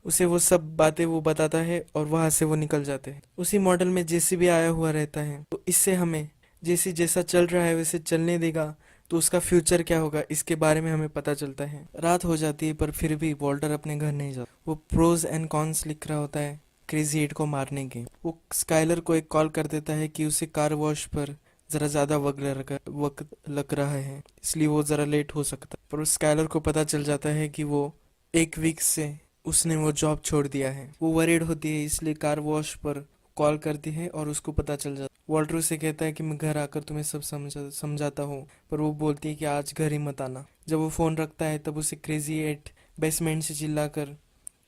उसे वो सब बातें वो बताता है और वहां से वो निकल जाते हैं। उसी मॉडल में जेसी भी आया हुआ रहता है, तो इससे हमें जेसी जैसा चल रहा है वैसे चलने देगा तो उसका फ्यूचर क्या होगा इसके बारे में हमें पता चलता है। रात हो जाती है, पर फिर भी वॉल्टर अपने घर नहीं जाता। वो प्रोज एंड कॉन्स लिख रहा होता है क्रेजी एट को मारने के। वो स्काइलर को एक कॉल कर देता है कि उसे कार वॉश पर जरा ज्यादा वक्त लग रहा है, इसलिए वो जरा लेट हो सकता है। पर उस स्काइलर को पता चल जाता है कि वो एक वीक से उसने वो जॉब छोड़ दिया है। वो वरीड होती है, इसलिए कार वॉश पर कॉल करती है और उसको पता चल जाता है। वॉल्टर उसे कहता है कि मैं घर आकर तुम्हें सब समझाता हूँ, पर वो बोलती है कि आज घर ही मत आना। जब वो फोन रखता है तब उसे क्रेजी एट बेसमेंट से चिल्लाकर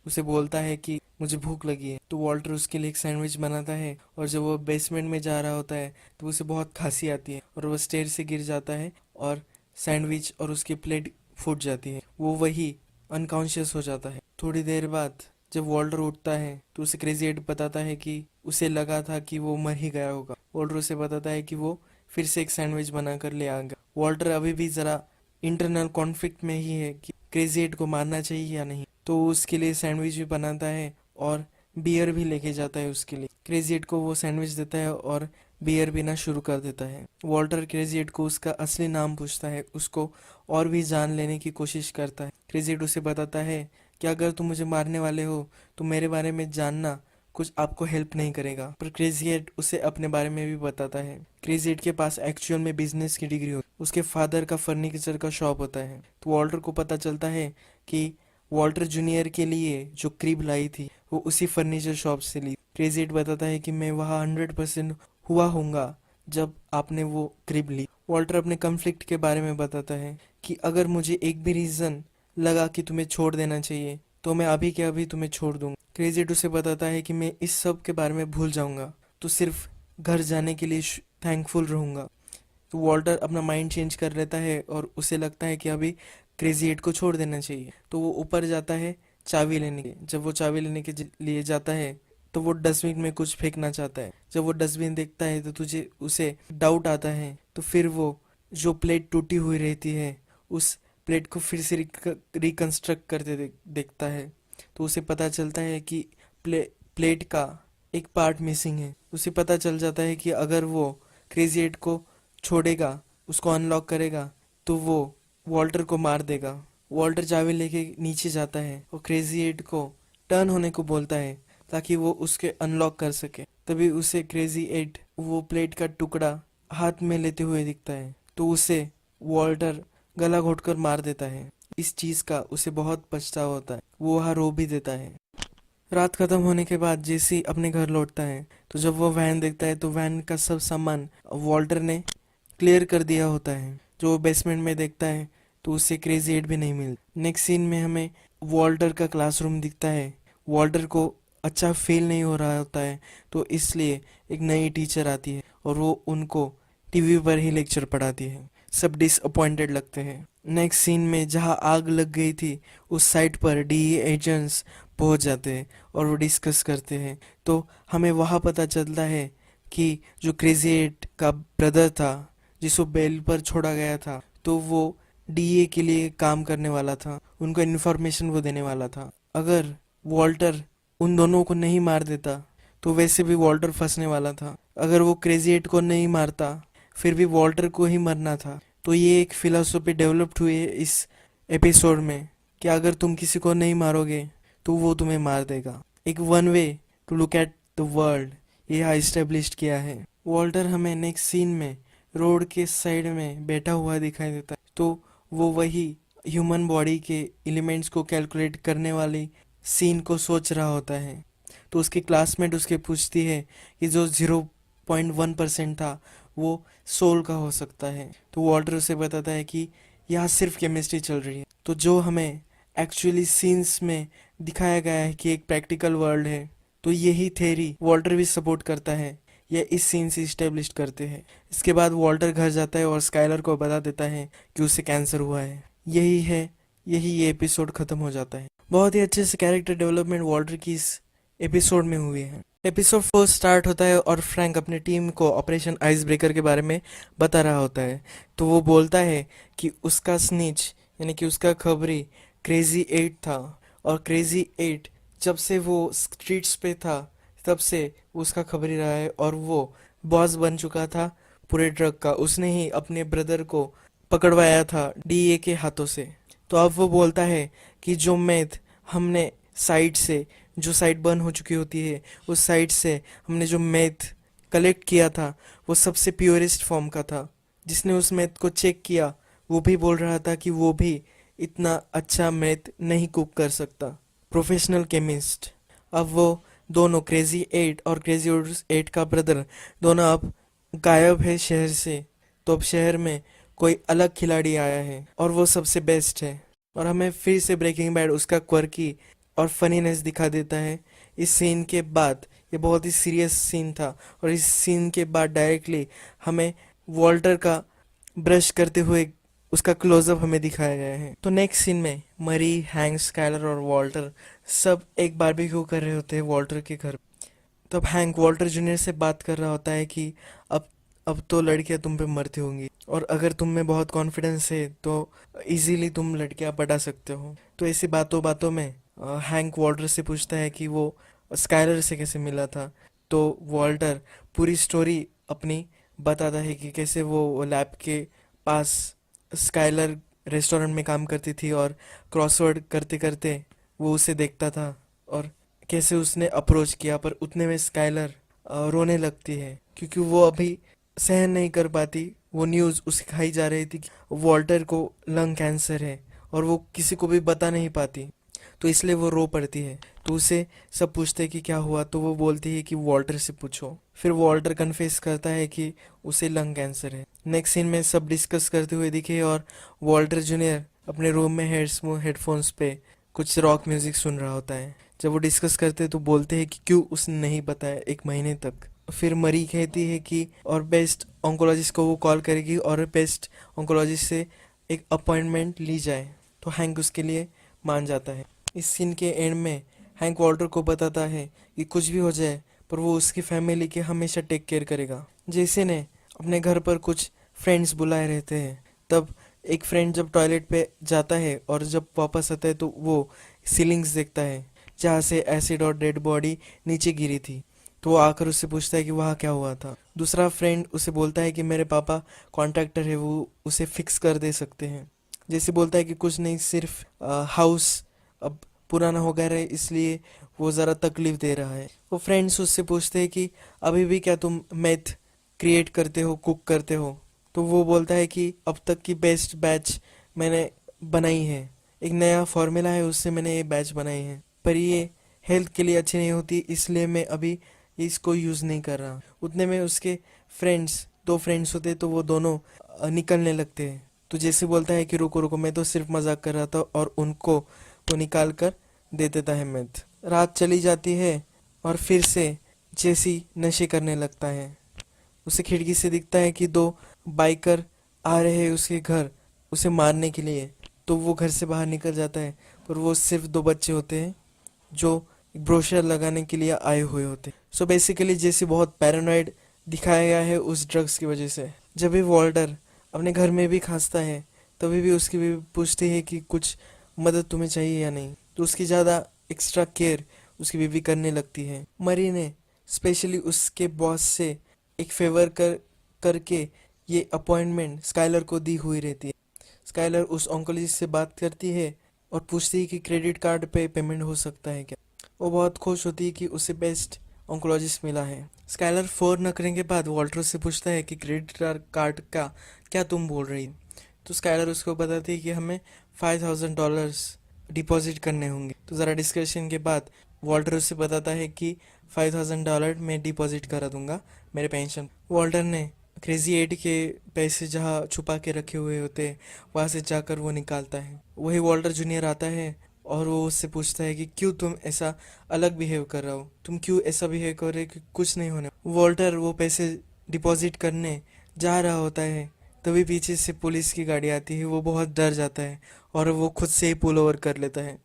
उसे बोलता है कि मुझे भूख लगी है। तो वॉल्टर उसके लिए एक सैंडविच बनाता है और जब वो बेसमेंट में जा रहा होता है तो उसे बहुत खांसी आती है और वह स्टेयर से गिर जाता है और सैंडविच और उसकी प्लेट फूट जाती है। वो वही अनकॉन्शियस हो जाता है। थोड़ी देर बाद जब वॉल्टर उठता है तो उसे क्रेजी एट बताता है कि उसे लगा था कि वो मर ही गया होगा। वॉल्टर उसे बताता है कि वो फिर से एक सैंडविच बनाकर ले आ गया। वॉल्टर अभी भी जरा इंटरनल कॉन्फ्लिक्ट में ही है कि क्रेजी एट को मारना चाहिए या नहीं, तो वो उसके लिए सैंडविच भी बनाता है और बियर भी लेके जाता है उसके लिए। क्रेजी एट को वो सैंडविच देता है और बियर पीना शुरू कर देता है। वॉल्टर क्रेजी एट को उसका असली नाम पूछता है, उसको और भी जान लेने की कोशिश करता है। क्रेजी एट उसे बताता है कि अगर तुम मुझे मारने वाले हो तो मेरे बारे में जानना कुछ आपको हेल्प नहीं करेगा। पर क्रेजी एट उसे अपने बारे में भी बताता है। क्रेजी एट के पास एक्चुअल में बिजनेस की डिग्री होती है, उसके फादर का फर्नीचर का शॉप होता है। तो वॉल्टर को पता चलता है कि वॉल्टर जूनियर के लिए जो क्रीब लाई थी वो उसी फर्नीचर शॉप से ली। क्रेजी एट बताता है कि मैं वहाँ 100% हुआ होऊंगा जब आपने वो क्रीब ली। वॉल्टर अपने कन्फ्लिक्ट के बारे में बताता है कि अगर मुझे एक भी रीजन लगा कि तुम्हें छोड़ देना चाहिए तो मैं अभी के अभी तुम्हें छोड़ दूंगा। क्रेजी एट उसे बताता है कि मैं इस सब के बारे में भूल जाऊंगा, तो सिर्फ घर जाने के लिए थैंकफुल रहूंगा। तो वॉल्टर अपना माइंड चेंज कर लेता है और उसे लगता है कि अभी क्रेजी एट को छोड़ देना चाहिए। तो वो ऊपर जाता है चाबी लेने के। जब वो चाबी लेने के लिए जाता है तो वो डस्टबिन में कुछ फेंकना चाहता है। जब वो डस्टबिन देखता है तो तुझे उसे डाउट आता है, तो फिर वो जो प्लेट टूटी हुई रहती है उस प्लेट को फिर से रिकंस्ट्रक्ट करते देखता है। तो उसे पता चलता है कि प्लेट का एक पार्ट मिसिंग है। उसे पता चल जाता है कि अगर वो क्रेजी एट को छोड़ेगा, उसको अनलॉक करेगा, तो वो वॉल्टर को मार देगा। वॉल्टर चाबी लेके नीचे जाता है और क्रेजी एट को टर्न होने को बोलता है ताकि वो उसके अनलॉक कर सके। तभी उसे क्रेजी एट वो प्लेट का टुकड़ा हाथ में लेते हुए दिखता है, तो उसे वॉल्टर गला घोटकर मार देता है। इस चीज का उसे बहुत पछतावा होता है, वो वहाँ रो भी देता है। रात खत्म होने के बाद जेसी अपने घर लौटता है, तो जब वो वैन देखता है तो वैन का सब सामान वॉल्टर ने क्लियर कर दिया होता है। जो वो बेसमेंट में देखता है तो उससे क्रेजी एट भी नहीं मिलता। नेक्स्ट सीन में हमें वॉल्टर का क्लासरूम दिखता है। वॉल्टर को अच्छा फील नहीं हो रहा होता है, तो इसलिए एक नई टीचर आती है और वो उनको टीवी पर ही लेक्चर पढ़ाती है। सब डिसअपॉइंटेड लगते हैं। नेक्स्ट सीन में जहाँ आग लग गई थी उस साइट पर डीई एजेंट्स पहुंच जाते हैं और वो डिस्कस करते हैं। तो हमें वहाँ पता चलता है कि जो क्रेजी एट का ब्रदर था जिसको बेल पर छोड़ा गया था, तो वो डीए के लिए काम करने वाला था, उनको इन्फॉर्मेशन वो देने वाला था। अगर वॉल्टर उन दोनों को नहीं मार देता तो वैसे भी वॉल्टर फंसने वाला था। अगर वो क्रेजी एट को नहीं मारता फिर भी वॉल्टर को ही मरना था। तो ये एक फिलॉसफी डेवलप्ड हुई है इस एपिसोड में कि अगर तुम किसी को नहीं मारोगे तो वो तुम्हें मार देगा। एक one way to look at the world ये यहाँ इस्टेब्लिश किया है। वॉल्टर हमें नेक्स्ट सीन में रोड के साइड में बैठा हुआ दिखाई देता है। तो वो वही ह्यूमन बॉडी के एलिमेंट्स को कैलकुलेट करने वाली सीन को सोच रहा होता है। तो उसकी क्लासमेट उसके पूछती है कि जो 0.1% था वो सोल का हो सकता है। तो वॉल्टर उसे बताता है कि यहाँ सिर्फ केमिस्ट्री चल रही है। तो जो हमें एक्चुअली सीन्स में दिखाया गया है कि एक प्रैक्टिकल वर्ल्ड है, तो यही थ्योरी वॉल्टर भी सपोर्ट करता है। यह इस सीन से इस्टेब्लिश करते हैं। इसके बाद वॉल्टर घर जाता है और स्काइलर को बता देता है कि उसे कैंसर हुआ है। यही है, यही ये एपिसोड खत्म हो जाता है। बहुत ही अच्छे से कैरेक्टर डेवलपमेंट वॉल्टर की इस एपिसोड में हुई है। एपिसोड 4 स्टार्ट होता है और फ्रैंक अपनी टीम को ऑपरेशन आइस ब्रेकर के बारे में बता रहा होता है। तो वो बोलता है कि उसका स्निच यानी कि उसका खबरी क्रेजी एट था, और क्रेजी एट जब से वो स्ट्रीट्स पे था तब से उसका खबरी रहा है, और वो बॉस बन चुका था पूरे ड्रग का। उसने ही अपने ब्रदर को पकड़वाया था डीए के हाथों से। तो अब वो बोलता है कि जो मैथ हमने साइट से, जो साइट बर्न हो चुकी होती है उस साइट से हमने जो मैथ कलेक्ट किया था वो सबसे प्योरेस्ट फॉर्म का था। जिसने उस मैथ को चेक किया वो भी बोल रहा था कि वो भी इतना अच्छा मैथ नहीं कुक कर सकता, प्रोफेशनल केमिस्ट। अब वो दोनों क्रेजी एट और क्रेजी एट का ब्रदर दोनों अब गायब है शहर से। तो अब शहर में कोई अलग खिलाड़ी आया है और वो सबसे बेस्ट है। और हमें फिर से ब्रेकिंग बैड उसका क्वर्की और फनीनेस दिखा देता है। इस सीन के बाद, ये बहुत ही सीरियस सीन था, और इस सीन के बाद डायरेक्टली हमें वॉल्टर का ब्रश करते हुए उसका क्लोजअप हमें दिखाया गया है। तो नेक्स्ट सीन में मरी, हैंक, स्काइलर और वॉल्टर सब एक बारबेक्यू कर रहे होते हैं वॉल्टर के घर। तब हैंक वॉल्टर जूनियर से बात कर रहा होता है कि अब तो लड़कियां तुम पे मरती होंगी, और अगर तुम में बहुत कॉन्फिडेंस है तो इजीली तुम लड़कियां पटा सकते हो। तो ऐसी बातों बातों में हैंक वॉल्टर से पूछता है कि वो स्काइलर से कैसे मिला था। तो वॉल्टर पूरी स्टोरी अपनी बताता है कि कैसे वो लैब के पास स्काइलर रेस्टोरेंट में काम करती थी और क्रॉसवर्ड करते करते वो उसे देखता था, और कैसे उसने अप्रोच किया पर उतने में स्काइलर रोने लगती है क्योंकि वो अभी सहन नहीं कर पाती। वो न्यूज़ उसे खाई जा रही थी कि वॉल्टर को लंग कैंसर है और वो किसी को भी बता नहीं पाती, तो इसलिए वो रो पड़ती है। तो उसे सब पूछते हैं कि क्या हुआ, तो वो बोलती है कि वॉल्टर से पूछो। फिर वॉल्टर कन्फेस करता है कि उसे लंग कैंसर है। नेक्स्ट सीन में सब डिस्कस करते हुए दिखे और वॉल्टर जूनियर अपने रूम में हेडफोन्स पे कुछ रॉक म्यूजिक सुन रहा होता है। जब वो डिस्कस करते हैं तो बोलते हैं कि क्यों उसने नहीं बताया 1 महीने तक। फिर मरी कहती है कि और बेस्ट ऑन्कोलॉजिस्ट को वो कॉल करेगी और बेस्ट ऑन्कोलॉजिस्ट से एक अपॉइंटमेंट ली जाए। तो हैंक उसके लिए मान जाता है। इस सीन के एंड में हैंक वॉल्टर को बताता है कि कुछ भी हो जाए पर वो उसकी फैमिली के हमेशा टेक केयर करेगा। जैसे ने अपने घर पर कुछ फ्रेंड्स बुलाए रहते हैं, तब एक फ्रेंड जब टॉयलेट पे जाता है और जब वापस आता है तो वो सीलिंग्स देखता है जहाँ से एसिड और डेड बॉडी नीचे गिरी थी। तो वो आकर उससे पूछता है कि वहाँ क्या हुआ था। दूसरा फ्रेंड उसे बोलता है कि मेरे पापा कॉन्ट्रैक्टर है, वो उसे फिक्स कर दे सकते हैं। जैसे बोलता है कि कुछ नहीं, सिर्फ हाउस अब पुराना हो गया है इसलिए वो ज़रा तकलीफ दे रहा है। वो फ्रेंड्स उससे पूछते हैं कि अभी भी क्या तुम मैथ क्रिएट करते हो, कुक करते हो। तो वो बोलता है कि अब तक की बेस्ट बैच मैंने बनाई है, एक नया फॉर्मूला है उससे मैंने ये बैच बनाई है, पर ये हेल्थ के लिए अच्छी नहीं होती इसलिए मैं अभी इसको यूज़ नहीं कर रहा। उतने में उसके फ्रेंड्स, 2 फ्रेंड्स होते तो वो दोनों निकलने लगते हैं। तो जैसे बोलता है कि रुको रुको, मैं तो सिर्फ मजाक कर रहा था, और उनको तो निकाल कर दे देता है मेथ। रात चली जाती है और फिर से जेसी नशे करने लगता है। उसे खिड़की से दिखता है कि दो बाइकर आ रहे हैं उसके घर उसे मारने के लिए। तो वो घर से बाहर निकल जाता है, पर वो सिर्फ दो बच्चे होते हैं जो एक ब्रोशर लगाने के लिए आए हुए होते हैं। सो बेसिकली जेसी बहुत पैरानॉइड दिखाया गया है उस ड्रग्स की वजह से। जब भी वॉल्टर अपने घर में भी खांसता है तभी भी उसकी बीवी पूछती है कि कुछ मदद तुम्हें चाहिए या नहीं, तो उसकी ज़्यादा एक्स्ट्रा केयर उसकी बीवी करने लगती है। मरी ने स्पेशली उसके बॉस से एक फेवर करके ये अपॉइंटमेंट स्काइलर को दी हुई रहती है। स्काइलर उस ऑन्कोलॉजिस्ट से बात करती है और पूछती है कि क्रेडिट कार्ड पे पेमेंट हो सकता है क्या। वो बहुत खुश होती है कि उसे बेस्ट ऑन्कोलॉजिस्ट मिला है। स्काइलर फोन न करने के बाद वॉल्टर से पूछता है कि क्रेडिट कार्ड का क्या तुम बोल रही। तो स्काइलर उसको बताती है कि हमें $5,000 डिपॉजिट करने होंगे। तो ज़रा डिस्कशन के बाद वॉल्टर उससे बताता है कि $5,000 मैं डिपॉजिट करा दूंगा मेरे पेंशन। वॉल्टर ने क्रेजी एट के पैसे जहाँ छुपा के रखे हुए होते हैं वहाँ से जाकर वो निकालता है। वही वॉल्टर जूनियर आता है और वो उससे पूछता है कि क्यों तुम ऐसा अलग बिहेव कर रहे हो, तुम क्यों ऐसा बिहेव कर रहे हो कि कुछ नहीं होने। वॉल्टर वो पैसे डिपॉजिट करने जा रहा होता है तभी पीछे से पुलिस की गाड़ी आती है। वो बहुत डर जाता है और वो खुद से ही पुल ओवर कर लेता है,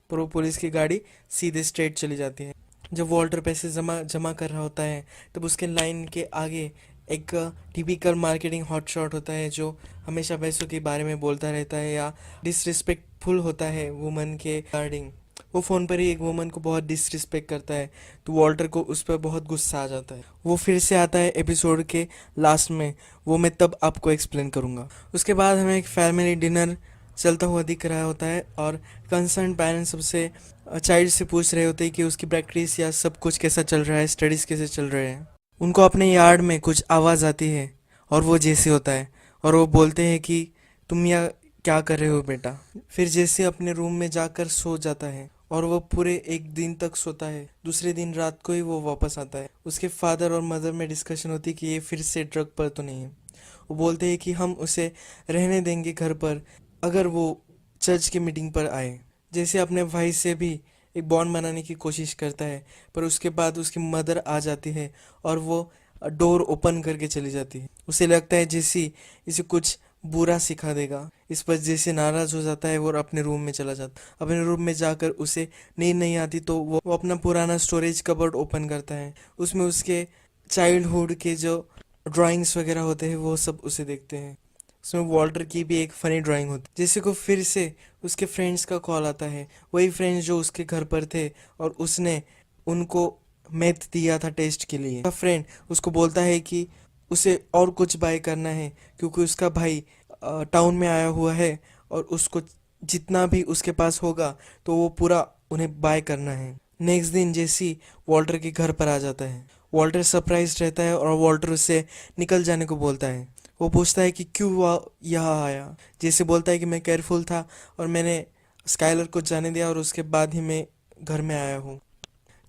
पर वो पुलिस की गाड़ी सीधे स्ट्रेट चली जाती है। जब वॉल्टर पैसे जमा जमा कर रहा होता है तब उसके लाइन के आगे एक टिपिकल मार्केटिंग हॉटशॉट होता है जो हमेशा पैसों के बारे में बोलता रहता है या डिसरिस्पेक्टफुल होता है वुमन के रिगार्डिंग। वो फ़ोन पर ही एक वुमन को बहुत डिसरिस्पेक्ट करता है, तो वॉल्टर को उस पर बहुत गुस्सा आ जाता है। वो फिर से आता है एपिसोड के लास्ट में, वो मैं तब आपको एक्सप्लेन करूँगा। उसके बाद हमें एक फैमिली डिनर चलता हुआ दिख रहा होता है और कंसर्न पेरेंट्स सबसे चाइल्ड से पूछ रहे होते हैं कि उसकी प्रैक्टिस या सब कुछ कैसा चल रहा है, स्टडीज़ कैसे चल रहे हैं। उनको अपने यार्ड में कुछ आवाज़ आती है और वो जेसी होता है और वो बोलते हैं कि तुम यहाँ क्या कर रहे हो बेटा। फिर जेसी अपने रूम में जाकर सो जाता है और वो पूरे एक दिन तक सोता है। दूसरे दिन रात को ही वो वापस आता है। उसके फादर और मदर में डिस्कशन होती है कि ये फिर से ड्रग पर तो नहीं है। वो बोलते हैं कि हम उसे रहने देंगे घर पर अगर वो चर्च की मीटिंग पर आए। जैसे अपने भाई से भी एक बॉन्ड बनाने की कोशिश करता है, पर उसके बाद उसकी मदर आ जाती है और वो डोर ओपन करके चली जाती है। उसे लगता है जैसी इसे कुछ बुरा सिखा देगा। इस पर जैसे नाराज हो जाता है और अपने रूम में चला जाता। अपने रूम में जाकर उसे नींद नहीं आती तो वो अपना पुराना स्टोरेज कबर्ड ओपन करता है। उसमें उसके चाइल्डहुड के जो ड्राइंग्स वगैरह होते हैं वो सब उसे देखते हैं। उसमें वॉल्टर की भी एक फनी ड्राइंग होती है। जैसे को फिर से उसके फ्रेंड्स का कॉल आता है, वही फ्रेंड्स जो उसके घर पर थे और उसने उनको मैथ दिया था टेस्ट के लिए। फ्रेंड उसको बोलता है कि उसे और कुछ बाय करना है क्योंकि उसका भाई टाउन में आया हुआ है और उसको जितना भी उसके पास होगा तो वो पूरा उन्हें बाय करना है। नेक्स्ट दिन जेसी वॉल्टर के घर पर आ जाता है। वॉल्टर सरप्राइज रहता है और वॉल्टर उससे निकल जाने को बोलता है। वो पूछता है कि क्यों वह यहाँ आया। जैसे बोलता है कि मैं केयरफुल था और मैंने स्काइलर को जाने दिया और उसके बाद ही मैं घर में आया हूँ।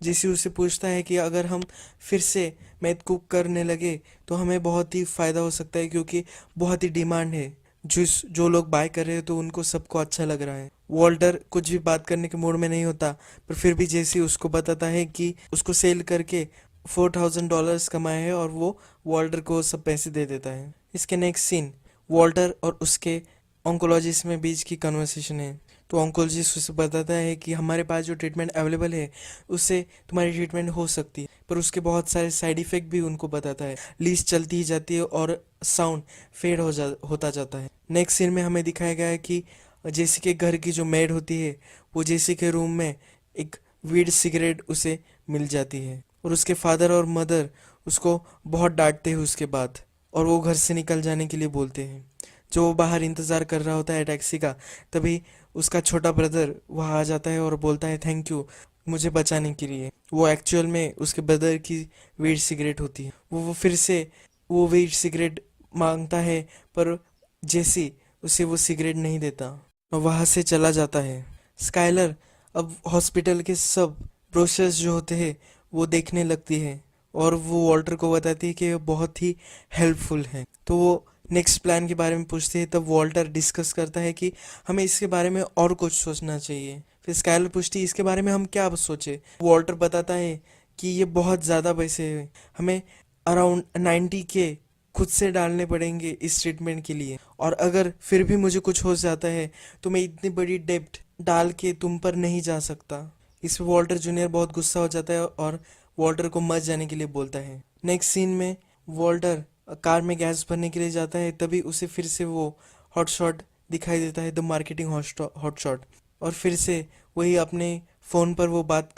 जैसे उससे पूछता है कि अगर हम फिर से मैथ कुक करने लगे तो हमें बहुत ही फ़ायदा हो सकता है क्योंकि बहुत ही डिमांड है। जो लोग बाय कर रहे हैं तो उनको सबको अच्छा लग रहा है। वॉल्टर कुछ भी बात करने के मूड में नहीं होता, पर फिर भी जैसे उसको बताता है कि उसको सेल करके $4,000 कमाए हैं और वो वॉल्टर को सब पैसे दे देता है। इसके नेक्स्ट सीन वॉल्टर और उसके ऑन्कोलॉजिस्ट में बीच की कन्वर्सेशन है। तो ऑन्कोलॉजिस्ट उसे बताता है कि हमारे पास जो ट्रीटमेंट अवेलेबल है उससे तुम्हारी ट्रीटमेंट हो सकती है, पर उसके बहुत सारे साइड इफ़ेक्ट भी उनको बताता है। लीस्ट चलती ही जाती है और साउंड फेड होता जाता है। नेक्स्ट सीन में हमें दिखाया गया है कि जेसी के घर की जो मेड होती है वो जेसी के रूम में एक वीड सिगरेट उसे मिल जाती है और उसके फादर और मदर उसको बहुत डांटते हैं उसके बाद और वो घर से निकल जाने के लिए बोलते हैं। जो वो बाहर इंतज़ार कर रहा होता है टैक्सी का, तभी उसका छोटा ब्रदर वहाँ आ जाता है और बोलता है थैंक यू मुझे बचाने के लिए। वो एक्चुअल में उसके ब्रदर की वीड सिगरेट होती है। वो फिर से वो वीड सिगरेट मांगता है पर जेसी उसे वो सिगरेट नहीं देता और वहाँ से चला जाता है। स्काइलर अब हॉस्पिटल के सब ब्रोशर्स जो होते हैं वो देखने लगती है और वो वॉल्टर को बताती है कि वो बहुत ही हेल्पफुल है। तो वो नेक्स्ट प्लान के बारे में पूछते हैं, तब वॉल्टर डिस्कस करता है कि हमें इसके बारे में और कुछ सोचना चाहिए। फिर स्काइलर पूछती है इसके बारे में हम क्या सोचे। वॉल्टर बताता है कि ये बहुत ज़्यादा पैसे हैं, हमें अराउंड 90K खुद से डालने पड़ेंगे इस ट्रीटमेंट के लिए, और अगर फिर भी मुझे कुछ हो जाता है तो मैं इतनी बड़ी डेब्ट डाल के तुम पर नहीं जा सकता। इस पे वॉल्टर जूनियर बहुत गुस्सा हो जाता है और वॉल्टर को मर जाने के लिए बोलता है। नेक्स्ट सीन में वॉल्टर कार में गैस भरने के लिए जाता है, तभी उसे फिर से वो हॉट शॉट दिखाई देता है, द मार्केटिंग हॉट शॉट, और फिर से वही अपने फ़ोन पर वो बात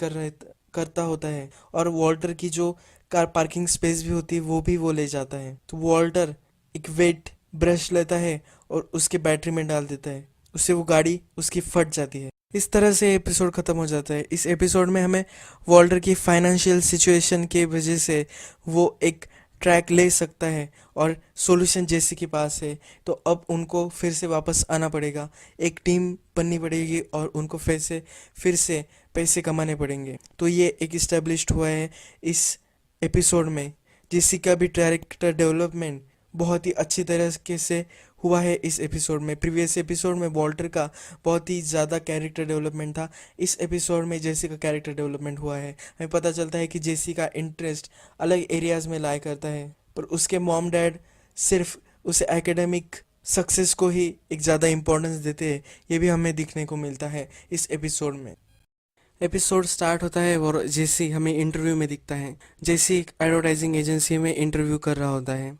करता होता है, और वॉल्टर की जो कार पार्किंग स्पेस भी होती है वो भी वो ले जाता है। तो वॉल्टर एक वेट ब्रश लेता है और उसके बैटरी में डाल देता है, उससे वो गाड़ी उसकी फट जाती है। इस तरह से एपिसोड ख़त्म हो जाता है। इस एपिसोड में हमें वॉल्टर की फाइनेंशियल सिचुएशन के वजह से वो एक ट्रैक ले सकता है और सॉल्यूशन जेसी के पास है, तो अब उनको फिर से वापस आना पड़ेगा, एक टीम बननी पड़ेगी और उनको फिर से पैसे कमाने पड़ेंगे। तो ये एक इस्टेब्लिश्ड हुआ है इस एपिसोड में। जेसी का भी कैरेक्टर डेवलपमेंट बहुत ही अच्छी तरीके से हुआ है इस एपिसोड में। प्रीवियस एपिसोड में वॉल्टर का बहुत ही ज़्यादा कैरेक्टर डेवलपमेंट था, इस एपिसोड में जेसी का कैरेक्टर डेवलपमेंट हुआ है। हमें पता चलता है कि जेसी का इंटरेस्ट अलग एरियाज़ में लाई करता है, पर उसके मॉम डैड सिर्फ उसे एकेडमिक सक्सेस को ही एक ज़्यादा इम्पोर्टेंस देते हैं, ये भी हमें दिखने को मिलता है इस एपिसोड में। एपिसोड स्टार्ट होता है और जेसी हमें इंटरव्यू में दिखता है। जेसी एक एडवर्टाइजिंग एजेंसी में इंटरव्यू कर रहा होता है,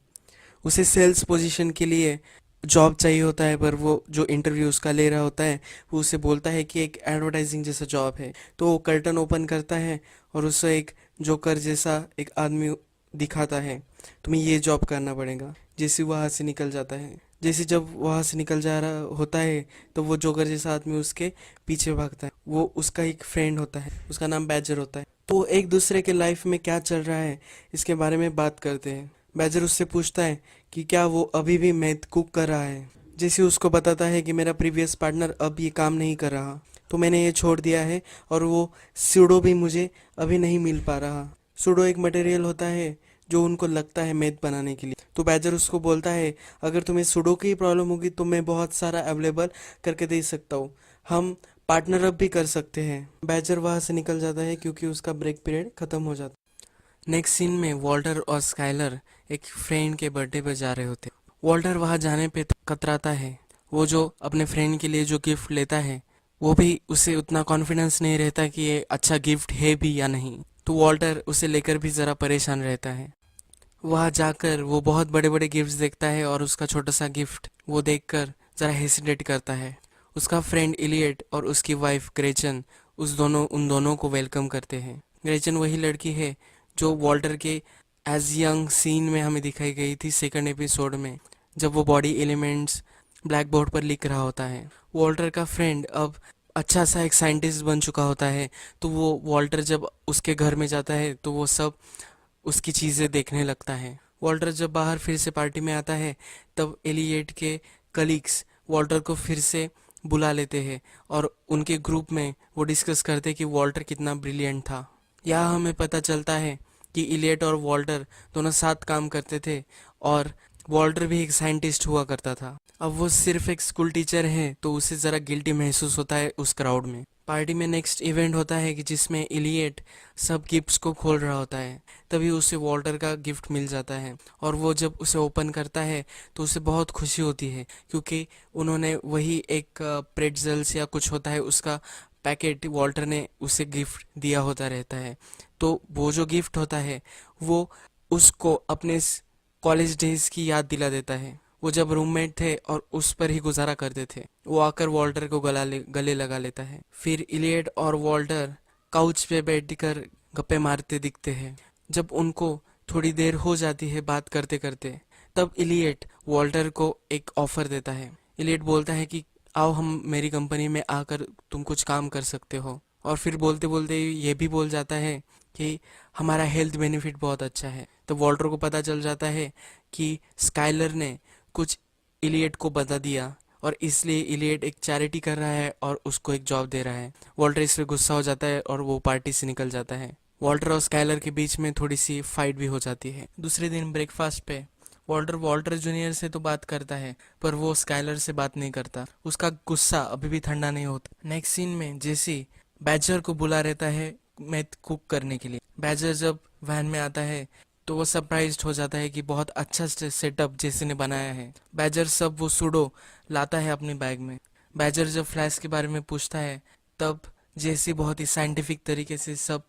उसे सेल्स पोजीशन के लिए जॉब चाहिए होता है, पर वो जो इंटरव्यू उसका ले रहा होता है वो उसे बोलता है कि एक एडवर्टाइजिंग जैसा जॉब है। तो वो कर्टन ओपन करता है और उसे एक जोकर जैसा एक आदमी दिखाता है, तुम्हें ये जॉब करना पड़ेगा। जैसे वहाँ से निकल जाता है, जैसे जब वहाँ से निकल जा रहा होता है तो वो जोकर जैसा आदमी उसके पीछे भागता है। वो उसका एक फ्रेंड होता है, उसका नाम बैजर होता है। तो एक दूसरे के लाइफ में क्या चल रहा है इसके बारे में बात करते हैं। बैजर उससे पूछता है कि क्या वो अभी भी मैथ कुक कर रहा है। जैसे उसको बताता है कि मेरा प्रीवियस पार्टनर अब ये काम नहीं कर रहा, तो मैंने ये छोड़ दिया है, और वो सूडो भी मुझे अभी नहीं मिल पा रहा। सूडो एक मटेरियल होता है जो उनको लगता है मैथ बनाने के लिए। तो बैजर उसको बोलता है अगर तुम्हें सूडो की प्रॉब्लम होगी तो मैं बहुत सारा अवेलेबल करके दे सकता हूँ, हम पार्टनर अप भी कर सकते हैं। बैजर वहाँ से निकल जाता है क्योंकि उसका ब्रेक पीरियड ख़त्म हो जाता है। नेक्स्ट सीन में वॉल्टर और स्काइलर एक फ्रेंड के बर्थडे पर जा रहे होते। वॉल्टर वहां जाने पे कतराता है। वो जो अपने फ्रेंड के लिए जो गिफ्ट लेता है वो भी उसे उतना कॉन्फिडेंस नहीं रहता कि ये अच्छा गिफ्ट है भी या नहीं, तो वॉल्टर उसे लेकर भी ज़रा परेशान रहता है। वहां जाकर वो बहुत बड़े बड़े गिफ्ट्स देखता है और उसका छोटा सा गिफ्ट वो देखकर ज़रा हेसिटेट करता है। उसका फ्रेंड इलियट और उसकी वाइफ ग्रेचन उन दोनों को वेलकम करते हैं। ग्रेचन वही लड़की है जो वॉल्टर के एज यंग सीन में हमें दिखाई गई थी सेकंड एपिसोड में, जब वो बॉडी एलिमेंट्स ब्लैक बोर्ड पर लिख रहा होता है। वॉल्टर का फ्रेंड अब अच्छा सा एक साइंटिस्ट बन चुका होता है, तो वो वॉल्टर जब उसके घर में जाता है तो वो सब उसकी चीज़ें देखने लगता है। वॉल्टर जब बाहर फिर से पार्टी में आता है तब एलियट के कलीग्स वॉल्टर को फिर से बुला लेते हैं और उनके ग्रुप में वो डिस्कस करते हैं कि वॉल्टर कितना ब्रिलियंट था। यहाँ हमें पता चलता है कि इलियट और वॉल्टर दोनों साथ काम करते थे और वॉल्टर भी एक साइंटिस्ट हुआ करता था। अब वो सिर्फ एक स्कूल टीचर है तो उसे ज़रा गिल्टी महसूस होता है उस क्राउड में। पार्टी में नेक्स्ट इवेंट होता है कि जिसमें इलियट सब गिफ्ट्स को खोल रहा होता है, तभी उसे वॉल्टर का गिफ्ट मिल जाता है और वो जब उसे ओपन करता है तो उसे बहुत खुशी होती है क्योंकि उन्होंने वही एक प्रेट्जल्स या कुछ होता है उसका पैकेट वॉल्टर ने उसे गिफ्ट दिया होता रहता है। तो वो जो गिफ्ट होता है वो उसको अपने कॉलेज डेज की याद दिला देता है। वो जब रूममेट थे और उस पर ही गुजारा करते थे। वो आकर वॉल्टर को गले लगा लेता है। फिर इलियट और वॉल्टर काउच पे बैठकर गप्पे मारते दिखते हैं। जब उनको थोड़ी देर हो जाती है बात करते करते, तब इलियट वॉल्टर को एक ऑफर देता है। इलियट बोलता है कि आओ हम मेरी कंपनी में आकर तुम कुछ काम कर सकते हो, और फिर बोलते बोलते ये भी बोल जाता है कि हमारा हेल्थ बेनिफिट बहुत अच्छा है। तो वॉल्टर को पता चल जाता है कि स्काइलर ने कुछ इलियट को बता दिया और इसलिए इलियट एक चैरिटी कर रहा है और उसको एक जॉब दे रहा है। वॉल्टर इस पे गुस्सा हो जाता है और वो पार्टी से निकल जाता है। वॉल्टर और स्काइलर के बीच में थोड़ी सी फाइट भी हो जाती है। दूसरे दिन ब्रेकफास्ट पे वॉल्टर वॉल्टर जूनियर से तो बात करता है, पर वो स्काइलर से बात नहीं करता। उसका गुस्सा अभी भी ठंडा नहीं होता। नेक्स्ट सीन में जेसी बैजर को बुला रहता है मैथ कुक करने के लिए। बैजर जब वैन में आता है तो वो सरप्राइज्ड हो जाता है कि बहुत अच्छा सेटअप जेसी ने बनाया है। बैजर सब वो सूडो लाता है अपने बैग में। बैजर जब फ्लैश के बारे में पूछता है तब जेसी बहुत ही साइंटिफिक तरीके से सब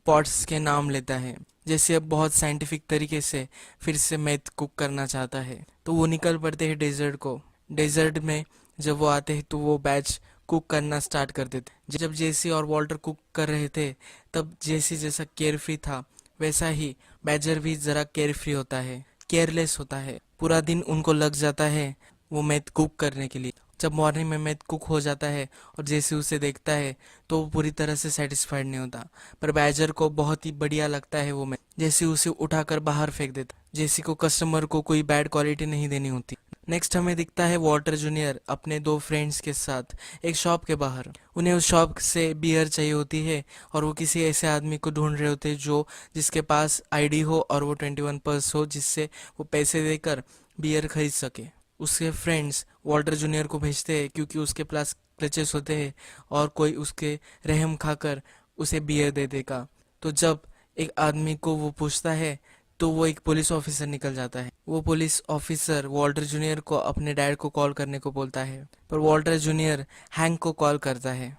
पॉट्स के नाम लेता है। जैसे अब बहुत साइंटिफिक तरीके से फिर से मैथ कुक करना चाहता है, तो वो निकल पड़ते हैं डेजर्ट को। डेजर्ट में जब वो आते हैं तो वो बैच कुक करना स्टार्ट कर देते। जब जेसी और वॉल्टर कुक कर रहे थे तब जेसी जैसा केयरफ्री था वैसा ही बैजर भी जरा केयरफ्री होता है, केयरलेस होता है। पूरा दिन उनको लग जाता है वो मैथ कुक करने के लिए। जब मॉर्निंग में मैथ कुक हो जाता है और जेसी उसे देखता है तो वो पूरी तरह से सेटिस्फाइड नहीं होता, पर बैजर को बहुत ही बढ़िया लगता है वो मैथ। जेसी उसे उठाकर बाहर फेंक देता। जेसी को कस्टमर को कोई बैड क्वालिटी नहीं देनी होती। नेक्स्ट हमें दिखता है वॉल्टर जूनियर अपने दो फ्रेंड्स के साथ एक शॉप के बाहर। उन्हें उस शॉप से बियर चाहिए होती है और वो किसी ऐसे आदमी को ढूंढ रहे होते हैं जो जिसके पास आईडी हो और वो 21+ हो, जिससे वो पैसे देकर बियर खरीद सके। उसके फ्रेंड्स वॉल्टर जूनियर को भेजते हैं क्योंकि उसके पास क्लचेस होते हैं और कोई उसके रहम खाकर उसे बियर दे देगा। तो जब एक आदमी को वो पूछता है तो वो एक पुलिस ऑफिसर निकल जाता है। वो पुलिस ऑफिसर वॉल्टर जूनियर को अपने डैड को कॉल करने को बोलता है, पर वॉल्टर जूनियर हैंक को कॉल करता है।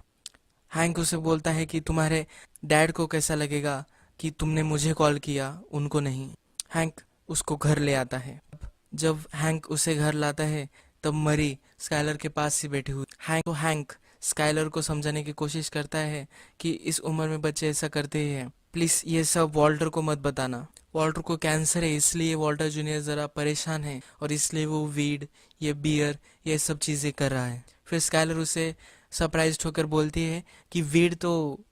हैंक उसे बोलता है कि तुम्हारे डैड को कैसा लगेगा कि तुमने मुझे कॉल किया, उनको नहीं। हैंक उसको घर ले आता है। जब हैंक उसे घर लाता है तब मरी स्काइलर के पास ही बैठी हुई। हैंक स्काइलर को समझाने की कोशिश करता है कि इस उम्र में बच्चे ऐसा करते ही हैं, प्लीज ये सब वॉल्टर को मत बताना। वॉल्टर को कैंसर है, इसलिए वॉल्टर जूनियर जरा परेशान है और इसलिए वो वीड, ये बियर, ये सब चीजें कर रहा है। फिर स्काइलर उसे सरप्राइज्ड होकर बोलती है कि वीड तो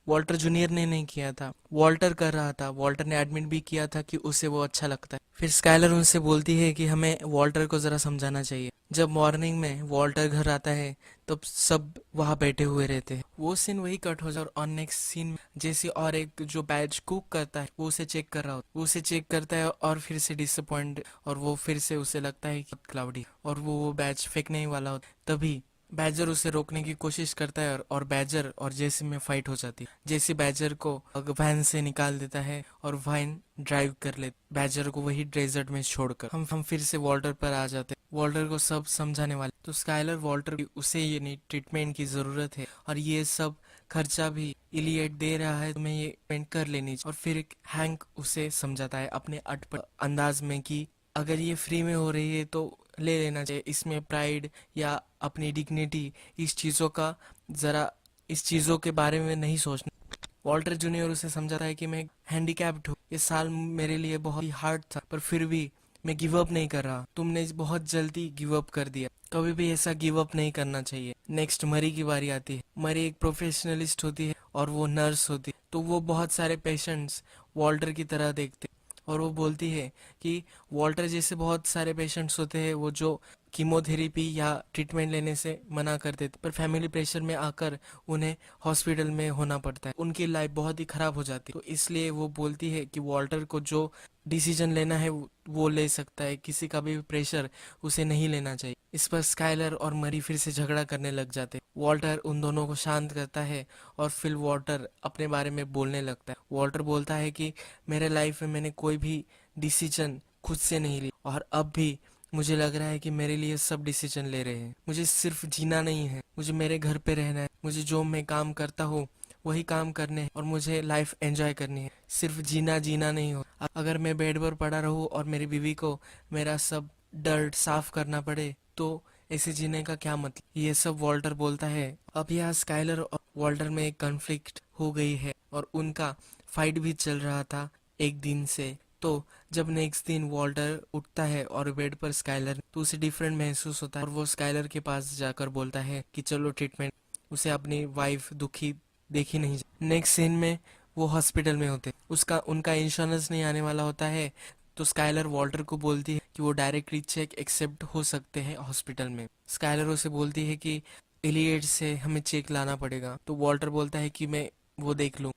वॉल्टर जूनियर ने नहीं किया था, वॉल्टर कर रहा था। वॉल्टर ने एडमिट भी किया था कि उसे वो अच्छा लगता है। फिर स्काइलर उनसे बोलती है कि हमें वॉल्टर को जरा समझाना चाहिए। जब मॉर्निंग में वॉल्टर घर आता है तब सब वहां बैठे हुए रहते हैं। वो सीन वही कट हो जाए और नेक्स्ट सीन में जैसे और एक जो बैच कुक करता है वो उसे चेक कर रहा होता है। वो उसे चेक करता है और फिर से डिसअपॉइंट, और वो फिर से उसे लगता है कि क्लाउडी और वो बैच फेंकने ही वाला होता है। तभी बैजर उसे रोकने की कोशिश करता है और बैजर और जेसी में फाइट हो जाती है। जेसी बैजर को वैन से निकाल देता है और वैन ड्राइव कर ले बैजर को वही डेजर्ट में छोड़कर। हम फिर से वॉल्टर पर आ जाते हैं। वॉल्टर को सब समझाने वाले तो स्काइलर वॉल्टर उसे ये नहीं ट्रीटमेंट की जरूरत है और ये सब खर्चा भी इलियट दे रहा है, तुम्हें ये पेंट कर लेनी चाहिए। और फिर हैंक उसे समझाता है अपने अटपट अंदाज में कि अगर ये फ्री में हो रही है तो ले लेना चाहिए। इसमें प्राइड या अपनी डिग्निटी, इस चीज़ों का ज़रा इस चीज़ों के बारे में नहीं सोचना। वॉल्टर जूनियर उसे समझाता है कि मैं हैंडीकैप्ड हूँ, ये साल मेरे लिए बहुत ही हार्ड था, पर फिर भी मैं गिव अप नहीं कर रहा। तुमने बहुत जल्दी गिव अप कर दिया, कभी भी ऐसा गिव अप नहीं करना चाहिए। नेक्स्ट मरी की बारी आती है। मरी एक प्रोफेशनलिस्ट होती है और वो नर्स होती है, तो वो बहुत सारे पेशेंट्स वॉल्टर की तरह देखते और वो बोलती है कि वॉल्टर जैसे बहुत सारे पेशेंट्स होते हैं वो जो कीमोथेरेपी या ट्रीटमेंट लेने से मना कर देते, पर फैमिली प्रेशर में आकर उन्हें हॉस्पिटल में होना पड़ता है, उनकी लाइफ बहुत ही खराब हो जाती है। तो इसलिए वो बोलती है कि वॉल्टर को जो डिसीजन लेना है वो ले सकता है, किसी का भी प्रेशर उसे नहीं लेना चाहिए। इस पर स्काइलर और मरी फिर से झगड़ा करने लग जाते। वॉल्टर उन दोनों को शांत करता है और फिर वॉल्टर अपने बारे में बोलने लगता है। वॉल्टर बोलता है कि मेरे लाइफ में मैंने कोई भी डिसीजन खुद से नहीं ली और अब भी मुझे लग रहा है कि मेरे लिए सब डिसीजन ले रहे हैं। मुझे सिर्फ जीना नहीं है, मुझे मेरे घर पे रहना है, मुझे जो मैं काम करता हूँ वही काम करने हैं और मुझे लाइफ एंजॉय करनी है, सिर्फ जीना जीना नहीं हो। अगर मैं बेड पर पड़ा रहूं और मेरी बीवी को मेरा सब डर्ट साफ करना पड़े तो ऐसे जीने का क्या मतलब। ये सब वॉल्टर बोलता है। अब यहाँ स्काइलर और वॉल्टर में एक कॉन्फ्लिक्ट हो गई है और उनका फाइट भी चल रहा था एक दिन से। तो जब नेक्स्ट दिन वॉल्टर उठता है और बेड पर स्काइलर, तो उसे डिफरेंट महसूस होता है और वो स्काइलर के पास जाकर बोलता है कि चलो ट्रीटमेंट। उसे अपनी वाइफ दुखी देखी नहीं। नेक्स्ट सीन में वो हॉस्पिटल में होते, उसका उनका इंश्योरेंस नहीं आने वाला होता है, तो स्काइलर वॉल्टर को बोलती है कि वो डायरेक्टली चेक एक्सेप्ट हो सकते हैं हॉस्पिटल में। स्काइलर उसे बोलती है कि इलियट से हमें चेक लाना पड़ेगा, तो वॉल्टर बोलता है कि मैं वो देख लूँ।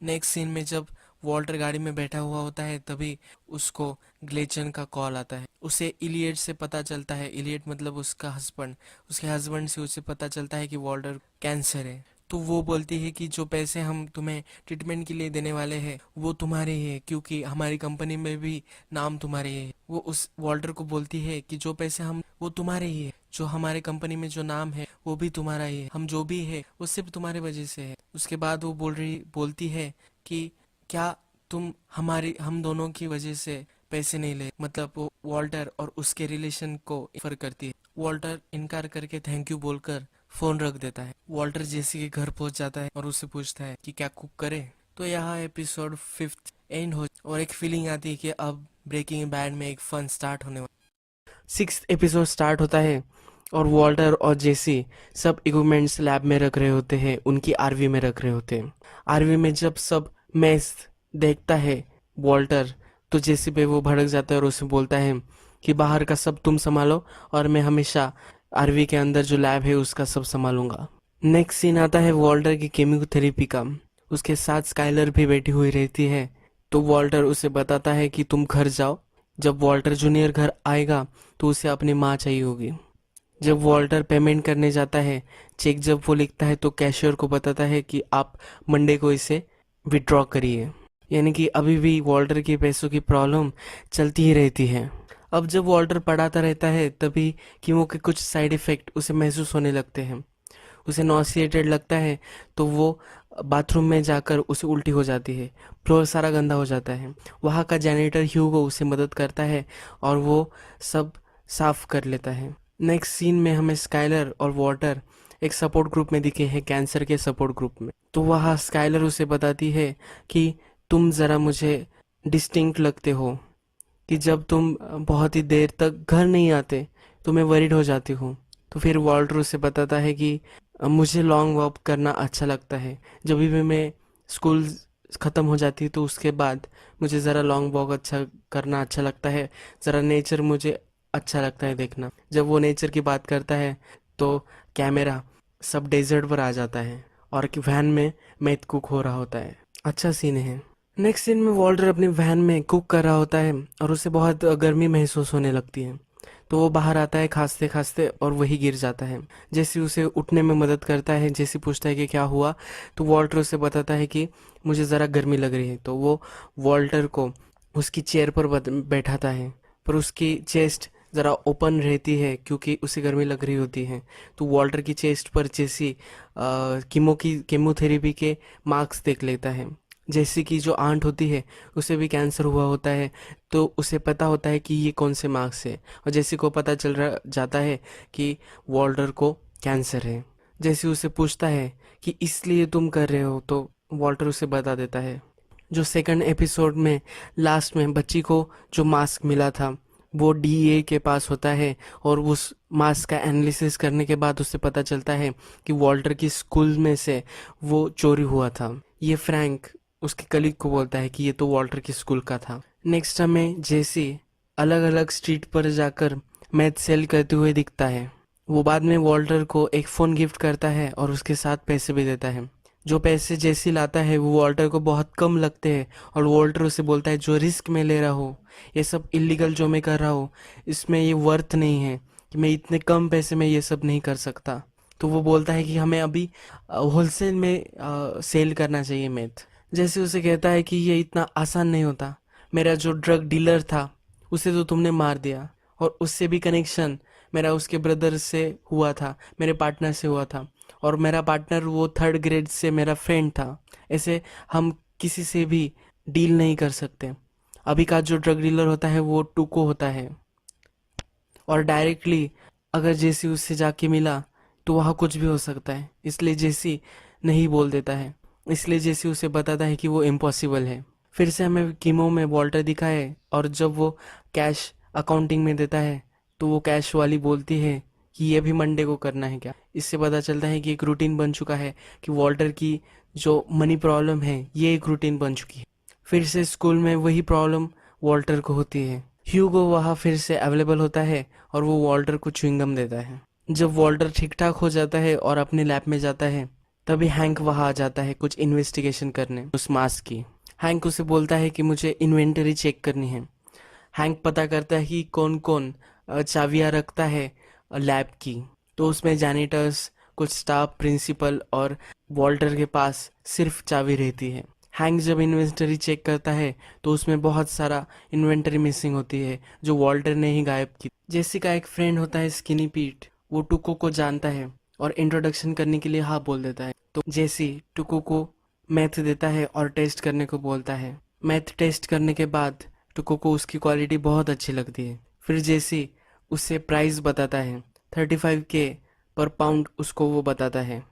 नेक्स्ट सीन में जब वॉल्टर गाड़ी में बैठा हुआ होता है, तभी उसको ग्लेचन का कॉल आता है। उसे इलियट से पता चलता है, इलियट मतलब उसका हस्बैंड, उसके हस्बैंड से उसे पता चलता है कि वॉल्टर कैंसर है। तो वो बोलती है कि जो पैसे हम तुम्हें ट्रीटमेंट के लिए देने वाले हैं वो तुम्हारे ही है, क्योंकि हमारी कंपनी में भी नाम तुम्हारे ही है। वो उस वॉल्टर को बोलती है कि जो पैसे हम वो तुम्हारे ही है, जो हमारे कंपनी में जो नाम है वो भी तुम्हारा ही है, हम जो भी है वो सिर्फ तुम्हारे वजह से है। उसके बाद वो बोलती है कि क्या तुम हम दोनों की वजह से पैसे नहीं ले, मतलब वो वॉल्टर और उसके रिलेशन को रेफर करती है। वॉल्टर इनकार करके थैंक यू बोलकर फोन रख देता है। वॉल्टर जेसी के घर पहुंच जाता है और उससे पूछता है कि क्या कुक करे। तो यहाँ एपिसोड 5 एंड हो और एक फीलिंग आती है कि अब ब्रेकिंग बैड में एक फन स्टार्ट होने वाला। 6th एपिसोड स्टार्ट होता है और वॉल्टर और जेसी सब इक्विपमेंट्स लैब में रख रहे होते हैं, उनकी आरवी में रख रहे होते हैं। आरवी में जब सब मैस देखता है वॉल्टर, तो जेसी पे वो भड़क जाता है और उसे बोलता है कि बाहर का सब तुम संभालो और मैं हमेशा आरवी के अंदर जो लैब है उसका सब संभालूंगा। नेक्स्ट सीन आता है वॉल्टर की केमियोथेरेपी का। उसके साथ स्काइलर भी बैठी हुई रहती है। तो वॉल्टर उसे बताता है कि तुम घर जाओ। जब वॉल्टर जूनियर घर आएगा तो उसे अपनी माँ चाहिए होगी। जब वॉल्टर पेमेंट करने जाता है, चेक जब वो लिखता है तो कैशियर को बताता है कि आप मंडे को इसे विड्रॉ करिए। यानी कि अभी भी वॉल्टर की पैसों की प्रॉब्लम चलती ही रहती है। अब जब वॉल्टर पढ़ाता रहता है तभी कीमो के कुछ साइड इफेक्ट उसे महसूस होने लगते हैं। उसे नॉसिएटेड लगता है तो वो बाथरूम में जाकर उसे उल्टी हो जाती है। फ्लोर सारा गंदा हो जाता है। वहाँ का जैनिटर ह्यूगो उसे मदद करता है और वो सब साफ कर लेता है। नेक्स्ट सीन में हमें स्काइलर और वॉल्टर एक सपोर्ट ग्रुप में दिखे हैं, कैंसर के सपोर्ट ग्रुप में। तो वहाँ स्काइलर उसे बताती है कि तुम ज़रा मुझे डिस्टिंक्ट लगते हो, कि जब तुम बहुत ही देर तक घर नहीं आते तो मैं वरीड हो जाती हूँ। तो फिर वॉल्टर उसे बताता है कि मुझे लॉन्ग वॉक करना अच्छा लगता है। जब भी मैं स्कूल ख़त्म हो जाती है तो उसके बाद मुझे ज़रा लॉन्ग वॉक करना अच्छा लगता है। ज़रा नेचर मुझे अच्छा लगता है देखना। जब वो नेचर की बात करता है तो कैमरा सब डेजर्ट पर आ जाता है और कि वैन में मैथ कुक हो रहा होता है। अच्छा सीन है। नेक्स्ट सीन में वॉल्टर अपनी वैन में कुक कर रहा होता है और उसे बहुत गर्मी महसूस होने लगती है। तो वो बाहर आता है खांसते खांसते और वही गिर जाता है। जैसे उसे उठने में मदद करता है। जैसे पूछता है कि क्या हुआ, तो वॉल्टर उसे बताता है कि मुझे ज़रा गर्मी लग रही है। तो वो वॉल्टर को उसकी चेयर पर बैठाता है, पर उसकी चेस्ट ज़रा ओपन रहती है क्योंकि उसे गर्मी लग रही होती है। तो वॉल्टर की चेस्ट पर जैसी केमोथेरेपी के मार्क्स देख लेता है। जैसे कि जो आंट होती है उसे भी कैंसर हुआ होता है, तो उसे पता होता है कि ये कौन से मार्क्स है। और जैसे को पता चल रहा जाता है कि वॉल्टर को कैंसर है। जैसे उसे पूछता है कि इसलिए तुम कर रहे हो, तो वॉल्टर उसे बता देता है। जो सेकंड एपिसोड में लास्ट में बच्ची को जो मास्क मिला था वो डीए के पास होता है और उस मास्क का एनालिसिस करने के बाद उसे पता चलता है कि वॉल्टर की स्कूल में से वो चोरी हुआ था। ये फ्रैंक उसके कलीग को बोलता है कि ये तो वॉल्टर की स्कूल का था। नेक्स्ट हमें जेसी अलग अलग स्ट्रीट पर जाकर मैथ सेल करते हुए दिखता है। वो बाद में वॉल्टर को एक फ़ोन गिफ्ट करता है और उसके साथ पैसे भी देता है। जो पैसे जेसी लाता है वो वॉल्टर को बहुत कम लगते हैं और वॉल्टर उसे बोलता है जो रिस्क मैं ले रहा हूँ, ये सब इलीगल जो मैं कर रहा हूँ, इसमें ये वर्थ नहीं है कि मैं इतने कम पैसे में ये सब नहीं कर सकता। तो वो बोलता है कि हमें अभी होलसेल में सेल करना चाहिए मैथ। जैसे उसे कहता है कि ये इतना आसान नहीं होता। मेरा जो ड्रग डीलर था उसे तो तुमने मार दिया, और उससे भी कनेक्शन मेरा उसके ब्रदर से हुआ था, मेरे पार्टनर से हुआ था, और मेरा पार्टनर वो 3rd ग्रेड से मेरा फ्रेंड था। ऐसे हम किसी से भी डील नहीं कर सकते। अभी का जो ड्रग डीलर होता है वो टूको होता है, और डायरेक्टली अगर जेसी उससे जाके मिला तो वहाँ कुछ भी हो सकता है। इसलिए जेसी नहीं बोल देता है। इसलिए जेसी उसे बताता है कि वो इम्पॉसिबल है। फिर से हमें कीमो में वॉल्टर दिखा है, और जब वो कैश अकाउंटिंग में देता है तो वो कैश वाली बोलती है कि ये भी मंडे को करना है क्या। इससे पता चलता है कि एक रूटीन बन चुका है कि वॉल्टर की जो मनी प्रॉब्लम है ये एक रूटीन बन चुकी है। फिर से स्कूल में वही प्रॉब्लम वॉल्टर को होती है। ह्यूगो वहाँ फिर से अवेलेबल होता है और वो वॉल्टर को च्युइंगम देता है। जब वॉल्टर ठीक ठाक हो जाता है और अपने लैब में जाता है तभी हैंक वहाँ आ जाता है कुछ इन्वेस्टिगेशन करने उस मास्क की। हैंक उसे बोलता है कि मुझे इन्वेंटरी चेक करनी है। हैंक पता करता है कि कौन कौन चाबियां रखता है लैब की। तो उसमें जैनिटर्स, कुछ स्टाफ, प्रिंसिपल और वॉल्टर के पास सिर्फ चाबी रहती है। हैंक जब इन्वेंटरी चेक करता है तो उसमें बहुत सारा इन्वेंटरी मिसिंग होती है जो वॉल्टर ने ही गायब की। जेसी का एक फ्रेंड होता है स्किनी पीट, वो टुको को जानता है और इंट्रोडक्शन करने के लिए हाँ बोल देता है। तो जेसी टुको को मैथ देता है और टेस्ट करने को बोलता है। मैथ टेस्ट करने के बाद टुको को उसकी क्वालिटी बहुत अच्छी लगती है। फिर जेसी उसे प्राइस बताता है, 35K पर पाउंड उसको वो बताता है।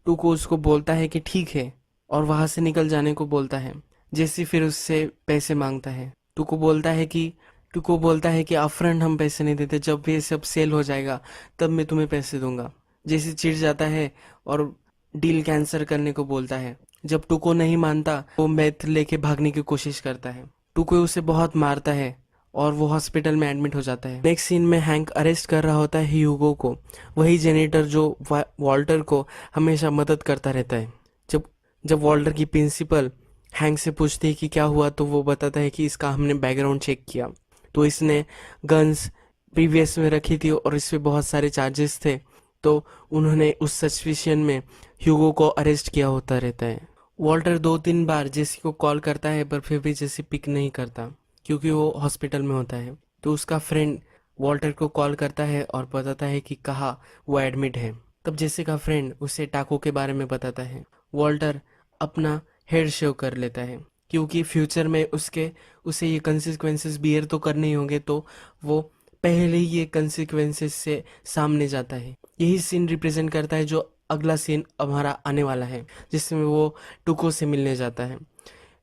टुको उसको बोलता है कि ठीक है और वहां से निकल जाने को बोलता है। जेसी फिर उससे पैसे मांगता है। टुको बोलता है कि अपफ्रंट हम पैसे नहीं देते, जब ये सब सेल हो जाएगा तब मैं तुम्हें पैसे दूंगा। जेसी चिढ़ जाता है और डील कैंसिल करने को बोलता है। जब टुको नहीं मानता वो मैथ लेके भागने की कोशिश करता है। टुको उसे बहुत मारता है और वो हॉस्पिटल में एडमिट हो जाता है। नेक्स्ट सीन में हैंक अरेस्ट कर रहा होता है ह्यूगो को, वही जेनेटर जो वॉल्टर को हमेशा मदद करता रहता है। जब जब वॉल्टर की प्रिंसिपल हैंक से पूछती है कि क्या हुआ तो वो बताता है कि इसका हमने बैकग्राउंड चेक किया तो इसने गन्स प्रीवियस में रखी थी और इस पे बहुत सारे चार्जेस थे। तो उन्होंने उस सस्पिशन में ह्यूगो को अरेस्ट किया होता रहता है। वॉल्टर 2-3 बार जेसी को कॉल करता है पर फिर भी जेसी पिक नहीं करता क्योंकि वो हॉस्पिटल में होता है। तो उसका फ्रेंड वॉल्टर को कॉल करता है और बताता है कि कहाँ वो एडमिट है। तब जेसी का फ्रेंड उसे टाको के बारे में बताता है। वॉल्टर अपना हेयर शेव कर लेता है क्योंकि फ्यूचर में उसे ये कंसिक्वेंसेस बियर तो करने ही होंगे, तो वो पहले ही ये कंसिक्वेंसेस से सामने जाता है। यही सीन रिप्रेजेंट करता है जो अगला सीन हमारा आने वाला है जिसमें वो टुको से मिलने जाता है।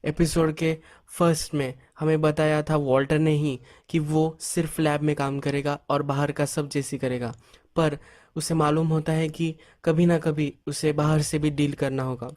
एपिसोड के फर्स्ट में हमें बताया था वॉल्टर ने ही कि वो सिर्फ लैब में काम करेगा और बाहर का सब जेसी करेगा, पर उसे मालूम होता है कि कभी ना कभी उसे बाहर से भी डील करना होगा।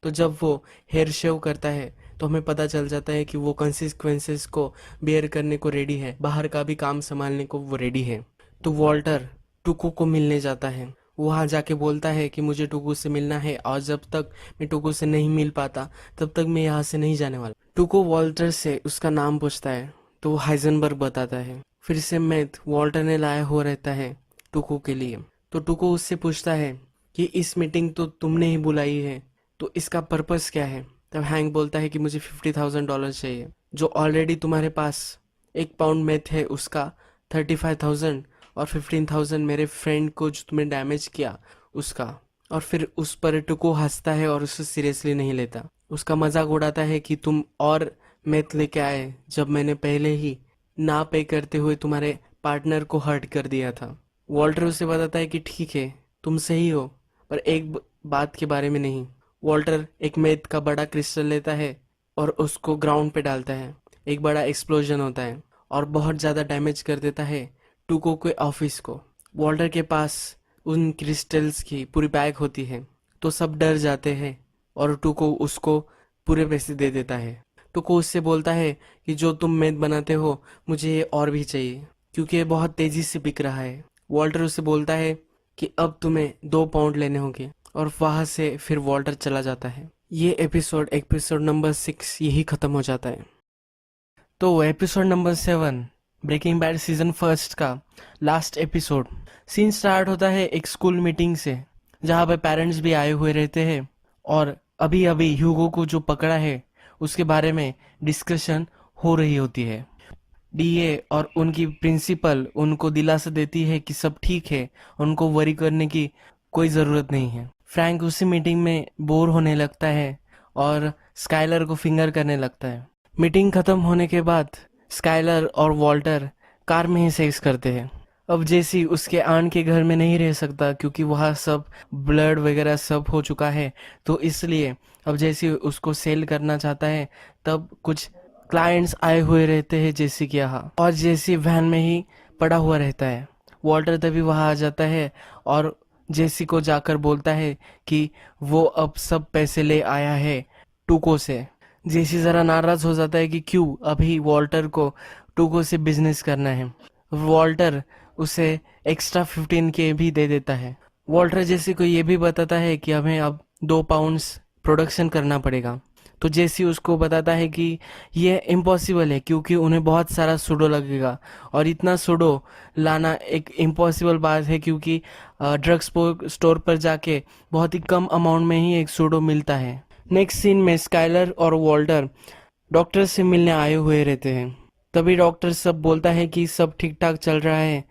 तो जब वो हेयर शेव करता है तो हमें पता चल जाता है कि वो कंसिक्वेंसेस को बेयर करने को रेडी है, बाहर का भी काम संभालने को वो रेडी है। तो वॉल्टर टुको को मिलने जाता है। वो वहाँ जाके बोलता है कि मुझे टुको से मिलना है और जब तक मैं टुको से नहीं मिल पाता तब तक मैं यहाँ से नहीं जाने वाला। टुको वॉल्टर से उसका नाम पूछता है तो वो हाइजनबर्ग बताता है। फिर से मैथ वॉल्टर ने लाया हो रहता है टुको के लिए। तो टुको उससे पूछता है कि इस मीटिंग तो तुमने ही बुलाई है तो इसका पर्पस क्या है। तब हैंक बोलता है कि मुझे $50,000 चाहिए, जो ऑलरेडी तुम्हारे पास 1 पाउंड मैथ है उसका 35,000 और 15,000 मेरे फ्रेंड को जो तुमने डैमेज किया उसका। और फिर उस पर टुको हंसता है और उसे सीरियसली नहीं लेता, उसका मजाक उड़ाता है कि तुम और मैथ लेके आए जब मैंने पहले ही ना पे करते हुए तुम्हारे पार्टनर को हर्ट कर दिया था। वॉल्टर उसे बताता है कि ठीक है तुम सही हो, पर एक बात के बारे में नहीं। वॉल्टर एक मैथ का बड़ा क्रिस्टल लेता है और उसको ग्राउंड पे डालता है। एक बड़ा एक्सप्लोजन होता है और बहुत ज़्यादा डैमेज कर देता है टुको के ऑफिस को। वॉल्टर के पास उन क्रिस्टल्स की पूरी बैग होती है तो सब डर जाते हैं और टुको उसको पूरे पैसे दे देता है। टुको उससे बोलता है कि जो तुम मैथ बनाते हो मुझे ये और भी चाहिए क्योंकि ये बहुत तेजी से बिक रहा है। वॉल्टर उससे बोलता है कि अब तुम्हें 2 पाउंड लेने होंगे और वहां से फिर वॉल्टर चला जाता है। ये एपिसोड नंबर 6 यही खत्म हो जाता है। तो episode number 7 Breaking Bad season first का लास्ट एपिसोड। सीन स्टार्ट होता है एक स्कूल मीटिंग से जहाँ पे पेरेंट्स भी आए हुए रहते हैं और अभी अभी ह्यूगो को जो पकड़ा है उसके बारे में डिस्कशन हो रही होती है। डीए और उनकी प्रिंसिपल उनको दिलासा देती है कि सब ठीक है, उनको वरी करने की कोई ज़रूरत नहीं है। फ्रैंक उसी मीटिंग में बोर होने लगता है और स्काइलर को फिंगर करने लगता है। मीटिंग खत्म होने के बाद स्काइलर और वॉल्टर कार में ही सेक्स करते हैं। अब जेसी उसके आन के घर में नहीं रह सकता क्योंकि वहाँ सब ब्लड वगैरह सब हो चुका है, तो इसलिए अब जेसी उसको सेल करना चाहता है। तब कुछ क्लाइंट्स आए हुए रहते हैं जेसी के यहाँ और जेसी वैन में ही पड़ा हुआ रहता है। वॉल्टर तभी वहाँ आ जाता है और जेसी को जाकर बोलता है कि वो अब सब पैसे ले आया है टुको से। जेसी जरा नाराज हो जाता है कि क्यों अभी वॉल्टर को टुको से बिजनेस करना है। वॉल्टर उसे एक्स्ट्रा 15K भी दे देता है। वॉल्टर जेसी को ये भी बताता है कि हमें अब 2 पाउंड्स प्रोडक्शन करना पड़ेगा। तो जेसी उसको बताता है कि ये इम्पॉसिबल है क्योंकि उन्हें बहुत सारा सूडो लगेगा, और इतना सूडो लाना एक इम्पॉसिबल बात है क्योंकि ड्रग स्टोर पर जाके बहुत ही कम अमाउंट में ही एक सूडो मिलता है। नेक्स्ट सीन में स्काइलर और वॉल्टर डॉक्टर से मिलने आए हुए रहते हैं। तभी डॉक्टर सब बोलता है कि सब ठीक ठाक चल रहा है।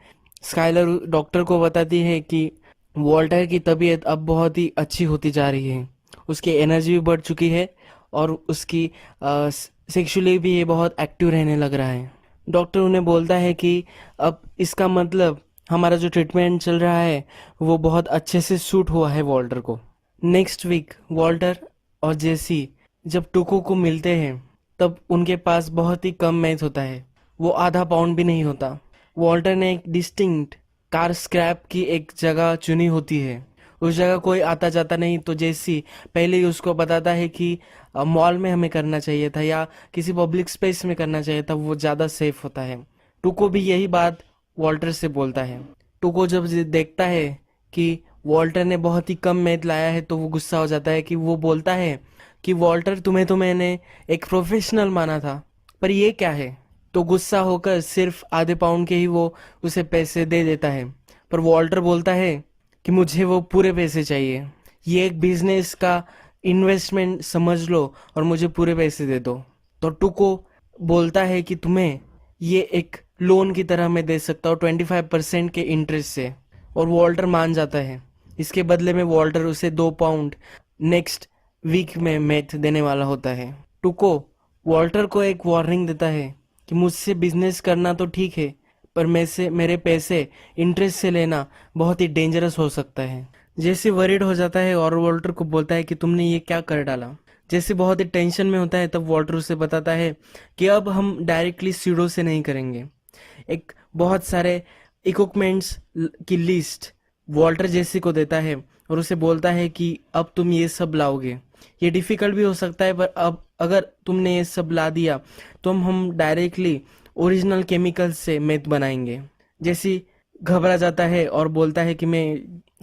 स्काइलर डॉक्टर को बताती है कि वॉल्टर की तबीयत अब बहुत ही अच्छी होती जा रही है, उसकी एनर्जी भी बढ़ चुकी है और उसकी सेक्सुअली भी ये बहुत एक्टिव रहने लग रहा है। डॉक्टर उन्हें बोलता है कि अब इसका मतलब हमारा जो ट्रीटमेंट चल रहा है वो बहुत अच्छे से सूट हुआ है वॉल्टर को। नेक्स्ट वीक वॉल्टर और जेसी जब टुको को मिलते हैं तब उनके पास बहुत ही कम मैथ होता है, वो आधा पाउंड भी नहीं होता। वॉल्टर ने एक डिस्टिंक्ट कार स्क्रैप की एक जगह चुनी होती है, उस जगह कोई आता जाता नहीं, तो जेसी पहले ही उसको बताता है कि मॉल में हमें करना चाहिए था या किसी पब्लिक स्पेस में करना चाहिए था, वो ज़्यादा सेफ होता है। टुको भी यही बात वॉल्टर से बोलता है। टुको जब देखता है कि वॉल्टर ने बहुत ही कम मैथ लाया है तो वो गुस्सा हो जाता है कि वो बोलता है कि वॉल्टर तुम्हें तो मैंने एक प्रोफेशनल माना था, पर ये क्या है। तो गुस्सा होकर सिर्फ आधे पाउंड के ही वो उसे पैसे दे देता है, पर वॉल्टर बोलता है कि मुझे वो पूरे पैसे चाहिए, ये एक बिजनेस का इन्वेस्टमेंट समझ लो और मुझे पूरे पैसे दे दो। तो टुको बोलता है कि तुम्हें ये एक लोन की तरह मैं दे सकता हूँ 25% के इंटरेस्ट से, और वॉल्टर मान जाता है। इसके बदले में वॉल्टर उसे 2 पाउंड नेक्स्ट वीक में मैथ देने वाला होता है। टुको वॉल्टर को एक वार्निंग देता है कि मुझसे बिजनेस करना तो ठीक है, पर मेरे पैसे इंटरेस्ट से लेना बहुत ही डेंजरस हो सकता है। जैसे वरीड हो जाता है और वॉल्टर को बोलता है कि तुमने ये क्या कर डाला। जैसे बहुत ही टेंशन में होता है तब वॉल्टर उसे बताता है कि अब हम डायरेक्टली सीडो से नहीं करेंगे। एक बहुत सारे इक्विपमेंट्स की लिस्ट वॉल्टर जेसी को देता है और उसे बोलता है कि अब तुम ये सब लाओगे, ये डिफ़िकल्ट भी हो सकता है, पर अब अगर तुमने ये सब ला दिया तो हम डायरेक्टली ओरिजिनल केमिकल से मेथ बनाएंगे। जैसी घबरा जाता है और बोलता है कि मैं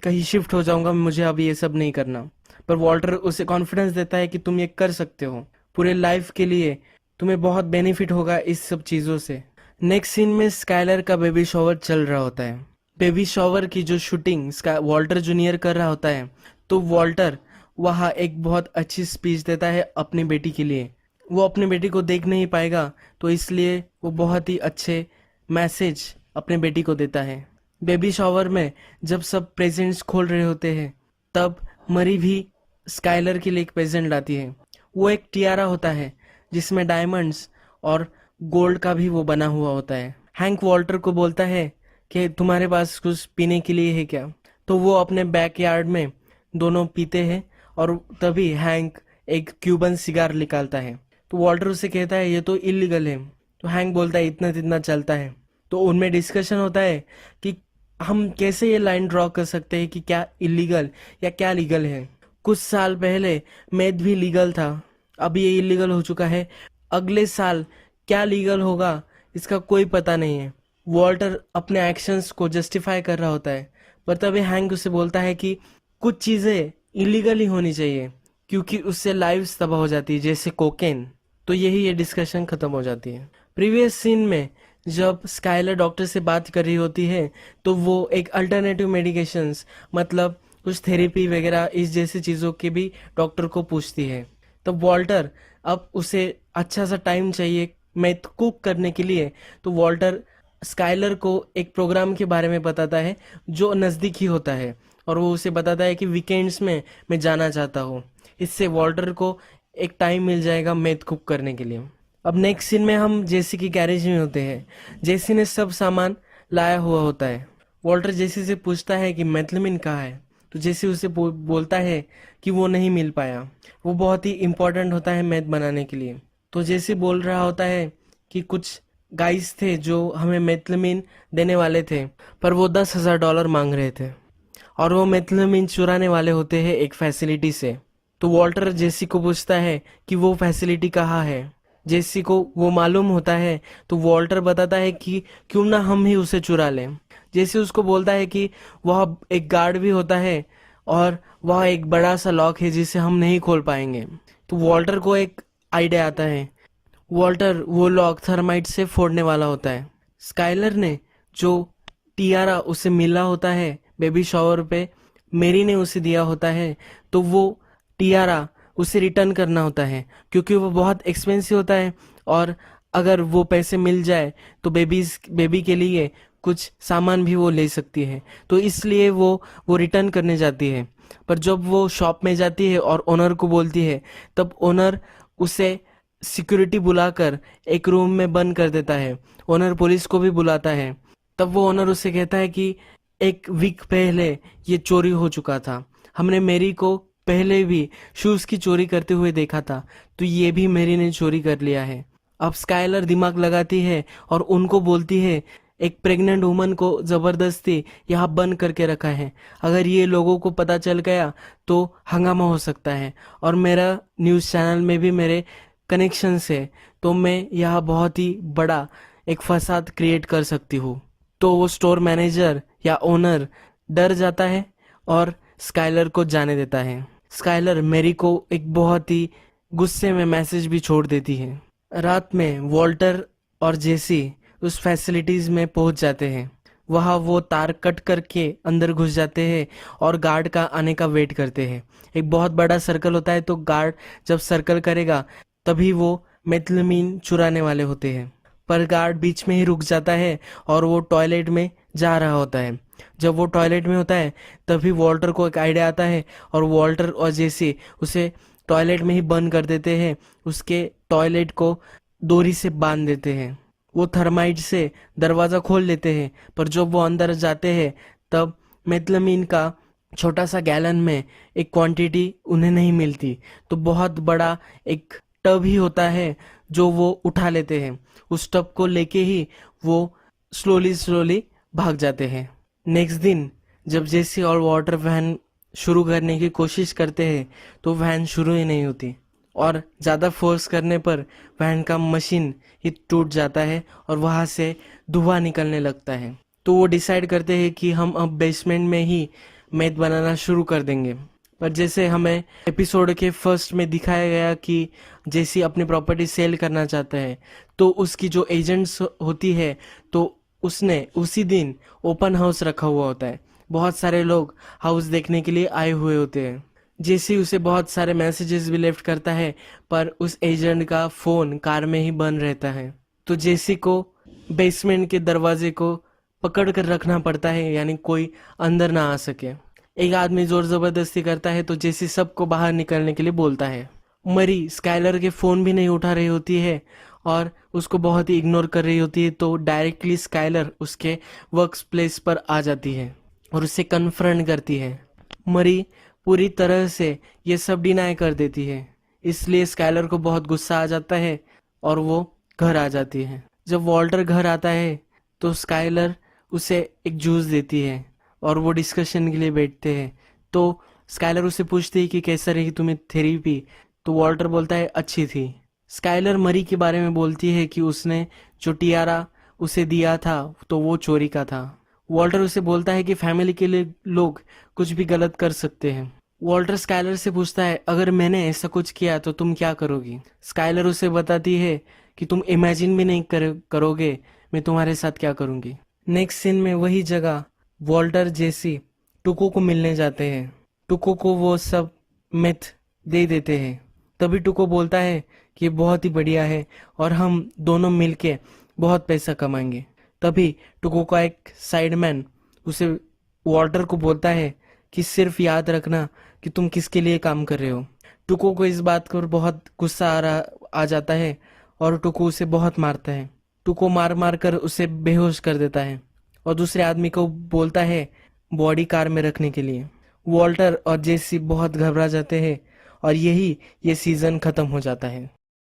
कहीं शिफ्ट हो जाऊंगा, मुझे अब ये सब नहीं करना। पर वॉल्टर उसे कॉन्फिडेंस देता है कि तुम ये कर सकते हो, पूरे लाइफ के लिए तुम्हें बहुत बेनिफिट होगा इस सब चीज़ों से। नेक्स्ट सीन में स्काइलर का बेबी शॉवर चल रहा होता है। बेबी शॉवर की जो शूटिंग वॉल्टर जूनियर कर रहा होता है, तो वॉल्टर वहाँ एक बहुत अच्छी स्पीच देता है अपनी बेटी के लिए। वो अपनी बेटी को देख नहीं पाएगा तो इसलिए वो बहुत ही अच्छे मैसेज अपने बेटी को देता है। बेबी शॉवर में जब सब प्रेजेंट्स खोल रहे होते हैं तब मरी भी स्काइलर के लिए एक प्रेजेंट लाती है। वो एक टियारा होता है जिसमें डायमंड्स और गोल्ड का भी वो बना हुआ होता है। हैंक वॉल्टर को बोलता है कि तुम्हारे पास कुछ पीने के लिए है क्या, तो वो अपने बैकयार्ड में दोनों पीते हैं और तभी हैंक एक क्यूबन सिगार निकालता है। तो वॉल्टर उसे कहता है ये तो इलीगल है, तो हैंक बोलता है इतना तितना चलता है। तो उनमें डिस्कशन होता है कि हम कैसे ये लाइन ड्रॉ कर सकते हैं कि क्या इलीगल या क्या लीगल है। कुछ साल पहले मैथ भी लीगल था, अब ये इलीगल हो चुका है, अगले साल क्या लीगल होगा इसका कोई पता नहीं है। वॉल्टर अपने एक्शंस को जस्टिफाई कर रहा होता है, पर तभी हैंक उसे बोलता है कि कुछ चीज़ें इलीगल ही होनी चाहिए क्योंकि उससे लाइव्स तबाह हो जाती है, जैसे कोकेन। तो यही ये डिस्कशन खत्म हो जाती है। प्रीवियस सीन में जब स्काइलर डॉक्टर से बात कर रही होती है तो वो एक अल्टरनेटिव मेडिकेशंस मतलब कुछ थेरेपी वगैरह इस जैसी चीज़ों के भी डॉक्टर को पूछती है। तब वॉल्टर अब उसे अच्छा सा टाइम चाहिए मैथ कुक करने के लिए, तो वॉल्टर स्काइलर को एक प्रोग्राम के बारे में बताता है जो नज़दीक ही होता है, और वो उसे बताता है कि वीकेंड्स में मैं जाना चाहता हूँ। इससे वॉल्टर को एक टाइम मिल जाएगा मैथ कुक करने के लिए। अब नेक्स्ट सीन में हम जेसी की गैरेज में होते हैं। जेसी ने सब सामान लाया हुआ होता है। वॉल्टर जेसी से पूछता है कि मैथलेमिन कहाँ है, तो जेसी उसे बोलता है कि वो नहीं मिल पाया, वो बहुत ही इम्पोर्टेंट होता है मैथ बनाने के लिए। तो जेसी बोल रहा होता है कि कुछ गाइस थे जो हमें मैथलेमिन देने वाले थे, पर वो $10,000 मांग रहे थे और वो मैथलेमिन चुराने वाले होते हैं एक फैसिलिटी से। तो वॉल्टर जेसी को पूछता है कि वो फैसिलिटी कहाँ है। जेसी को वो मालूम होता है तो वॉल्टर बताता है कि क्यों ना हम ही उसे चुरा लें। जेसी उसको बोलता है कि वह एक गार्ड भी होता है और वह एक बड़ा सा लॉक है जिसे हम नहीं खोल पाएंगे। तो वॉल्टर को एक आइडिया आता है। वॉल्टर वो लॉक थर्माइट से फोड़ने वाला होता है। स्काइलर ने जो टियारा उसे मिला होता है बेबी शॉवर पे, मेरी ने उसे दिया होता है, तो वो टियारा उसे रिटर्न करना होता है क्योंकि वो बहुत एक्सपेंसिव होता है और अगर वो पैसे मिल जाए तो बेबी के लिए कुछ सामान भी वो ले सकती है। तो इसलिए वो रिटर्न करने जाती है। पर जब वो शॉप में जाती है और ओनर को बोलती है, तब ओनर उसे सिक्योरिटी बुलाकर एक रूम में बंद कर देता है। ओनर पुलिस को भी बुलाता है। तब वो ओनर उसे कहता है कि एक वीक पहले ये चोरी हो चुका था। हमने मेरी को पहले भी शूज की चोरी करते हुए देखा था, तो ये भी मेरी ने चोरी कर लिया है। अब स्काइलर दिमाग लगाती है और उनको बोलती है एक प्रेग्नेंट वुमन को जबरदस्ती यहाँ बंद करके रखा है। अगर ये लोगों को पता चल गया तो हंगामा हो सकता है और मेरा न्यूज़ चैनल में भी मेरे कनेक्शन से, तो मैं यहाँ बहुत ही बड़ा एक फसाद क्रिएट कर सकती हूँ। तो वो स्टोर मैनेजर या ओनर डर जाता है और स्काइलर को जाने देता है। स्काइलर मेरी को एक बहुत ही गुस्से में मैसेज भी छोड़ देती है। रात में वॉल्टर और जेसी उस फैसिलिटीज में पहुंच जाते हैं। वहाँ वो तार कट करके अंदर घुस जाते हैं और गार्ड का आने का वेट करते हैं। एक बहुत बड़ा सर्कल होता है, तो गार्ड जब सर्कल करेगा तभी वो मेथलमीन चुराने वाले होते हैं। पर गार्ड बीच में ही रुक जाता है और वो टॉयलेट में जा रहा होता है। जब वो टॉयलेट में होता है तभी वॉल्टर को एक आइडिया आता है और वॉल्टर और जेसी उसे टॉयलेट में ही बंद कर देते हैं। उसके टॉयलेट को डोरी से बांध देते हैं। वो थर्माइट से दरवाज़ा खोल लेते हैं, पर जब वो अंदर जाते हैं तब मेथलमीन का छोटा सा गैलन में एक क्वांटिटी उन्हें नहीं मिलती। तो बहुत बड़ा एक टब ही होता है जो वो उठा लेते हैं। उस टब को लेके ही वो स्लोली भाग जाते हैं। नेक्स्ट दिन जब जेसी और वाटर वैन शुरू करने की कोशिश करते हैं तो वैन शुरू ही नहीं होती और ज़्यादा फोर्स करने पर वैन का मशीन ही टूट जाता है और वहाँ से धुआं निकलने लगता है। तो वो डिसाइड करते हैं कि हम अब बेसमेंट में ही मैथ बनाना शुरू कर देंगे। पर जैसे हमें एपिसोड के फर्स्ट में दिखाया गया कि जेसी अपनी प्रॉपर्टी सेल करना चाहता है, तो उसकी जो एजेंट्स होती है तो उसने उसी दिन ओपन हाउस रखा हुआ होता है। बहुत सारे लोग हाउस देखने के लिए आए हुए होते हैं। जेसी उसे बहुत सारे मैसेजेस भी लेफ्ट करता है, पर उस एजेंट का फोन कार में ही बंद रहता है। तो जेसी को बेसमेंट के दरवाजे को पकड़ कर रखना पड़ता है, यानी कोई अंदर ना आ सके। एक आदमी जोर जबरदस्ती करता है तो जेसी सबको बाहर निकलने के लिए बोलता है। मरी स्काइलर के फोन भी नहीं उठा रही होती है और उसको बहुत ही इग्नोर कर रही होती है, तो डायरेक्टली स्काइलर उसके वर्क प्लेस पर आ जाती है और उसे कन्फ्रंट करती है। मरी पूरी तरह से ये सब डिनाई कर देती है, इसलिए स्काइलर को बहुत गुस्सा आ जाता है और वो घर आ जाती है। जब वॉल्टर घर आता है तो स्काइलर उसे एक जूस देती है और वो डिस्कशन के लिए बैठते हैं। तो स्काइलर उसे पूछती है कि कैसा रही तुम्हें थेरेपी, तो वॉल्टर बोलता है अच्छी थी। स्काइलर मरी के बारे में बोलती है कि उसने जो टियारा उसे दिया था तो वो चोरी का था। वॉल्टर उसे बोलता है कि फैमिली के लिए लोग कुछ भी गलत कर सकते हैं। वॉल्टर स्काइलर से पूछता है अगर मैंने ऐसा कुछ किया तो तुम क्या करोगी। स्काइलर उसे बताती है कि तुम इमेजिन भी नहीं करोगे मैं तुम्हारे साथ क्या करूंगी। नेक्स्ट सीन में वही जगह वॉल्टर जेसी टुको को मिलने जाते हैं। टुको को वो सब मिथ दे देते हैं। तभी टुको बोलता है कि बहुत ही बढ़िया है और हम दोनों मिलके बहुत पैसा कमाएंगे। तभी टुको का एक साइडमैन उसे वॉल्टर को बोलता है कि सिर्फ याद रखना कि तुम किसके लिए काम कर रहे हो। टुको को इस बात पर बहुत गुस्सा आ जाता है और टुको उसे बहुत मारता है। टुको मार कर उसे बेहोश कर देता है और दूसरे आदमी को बोलता है बॉडी कार में रखने के लिए। वॉल्टर और जेसी बहुत घबरा जाते हैं और यही ये सीजन खत्म हो जाता है।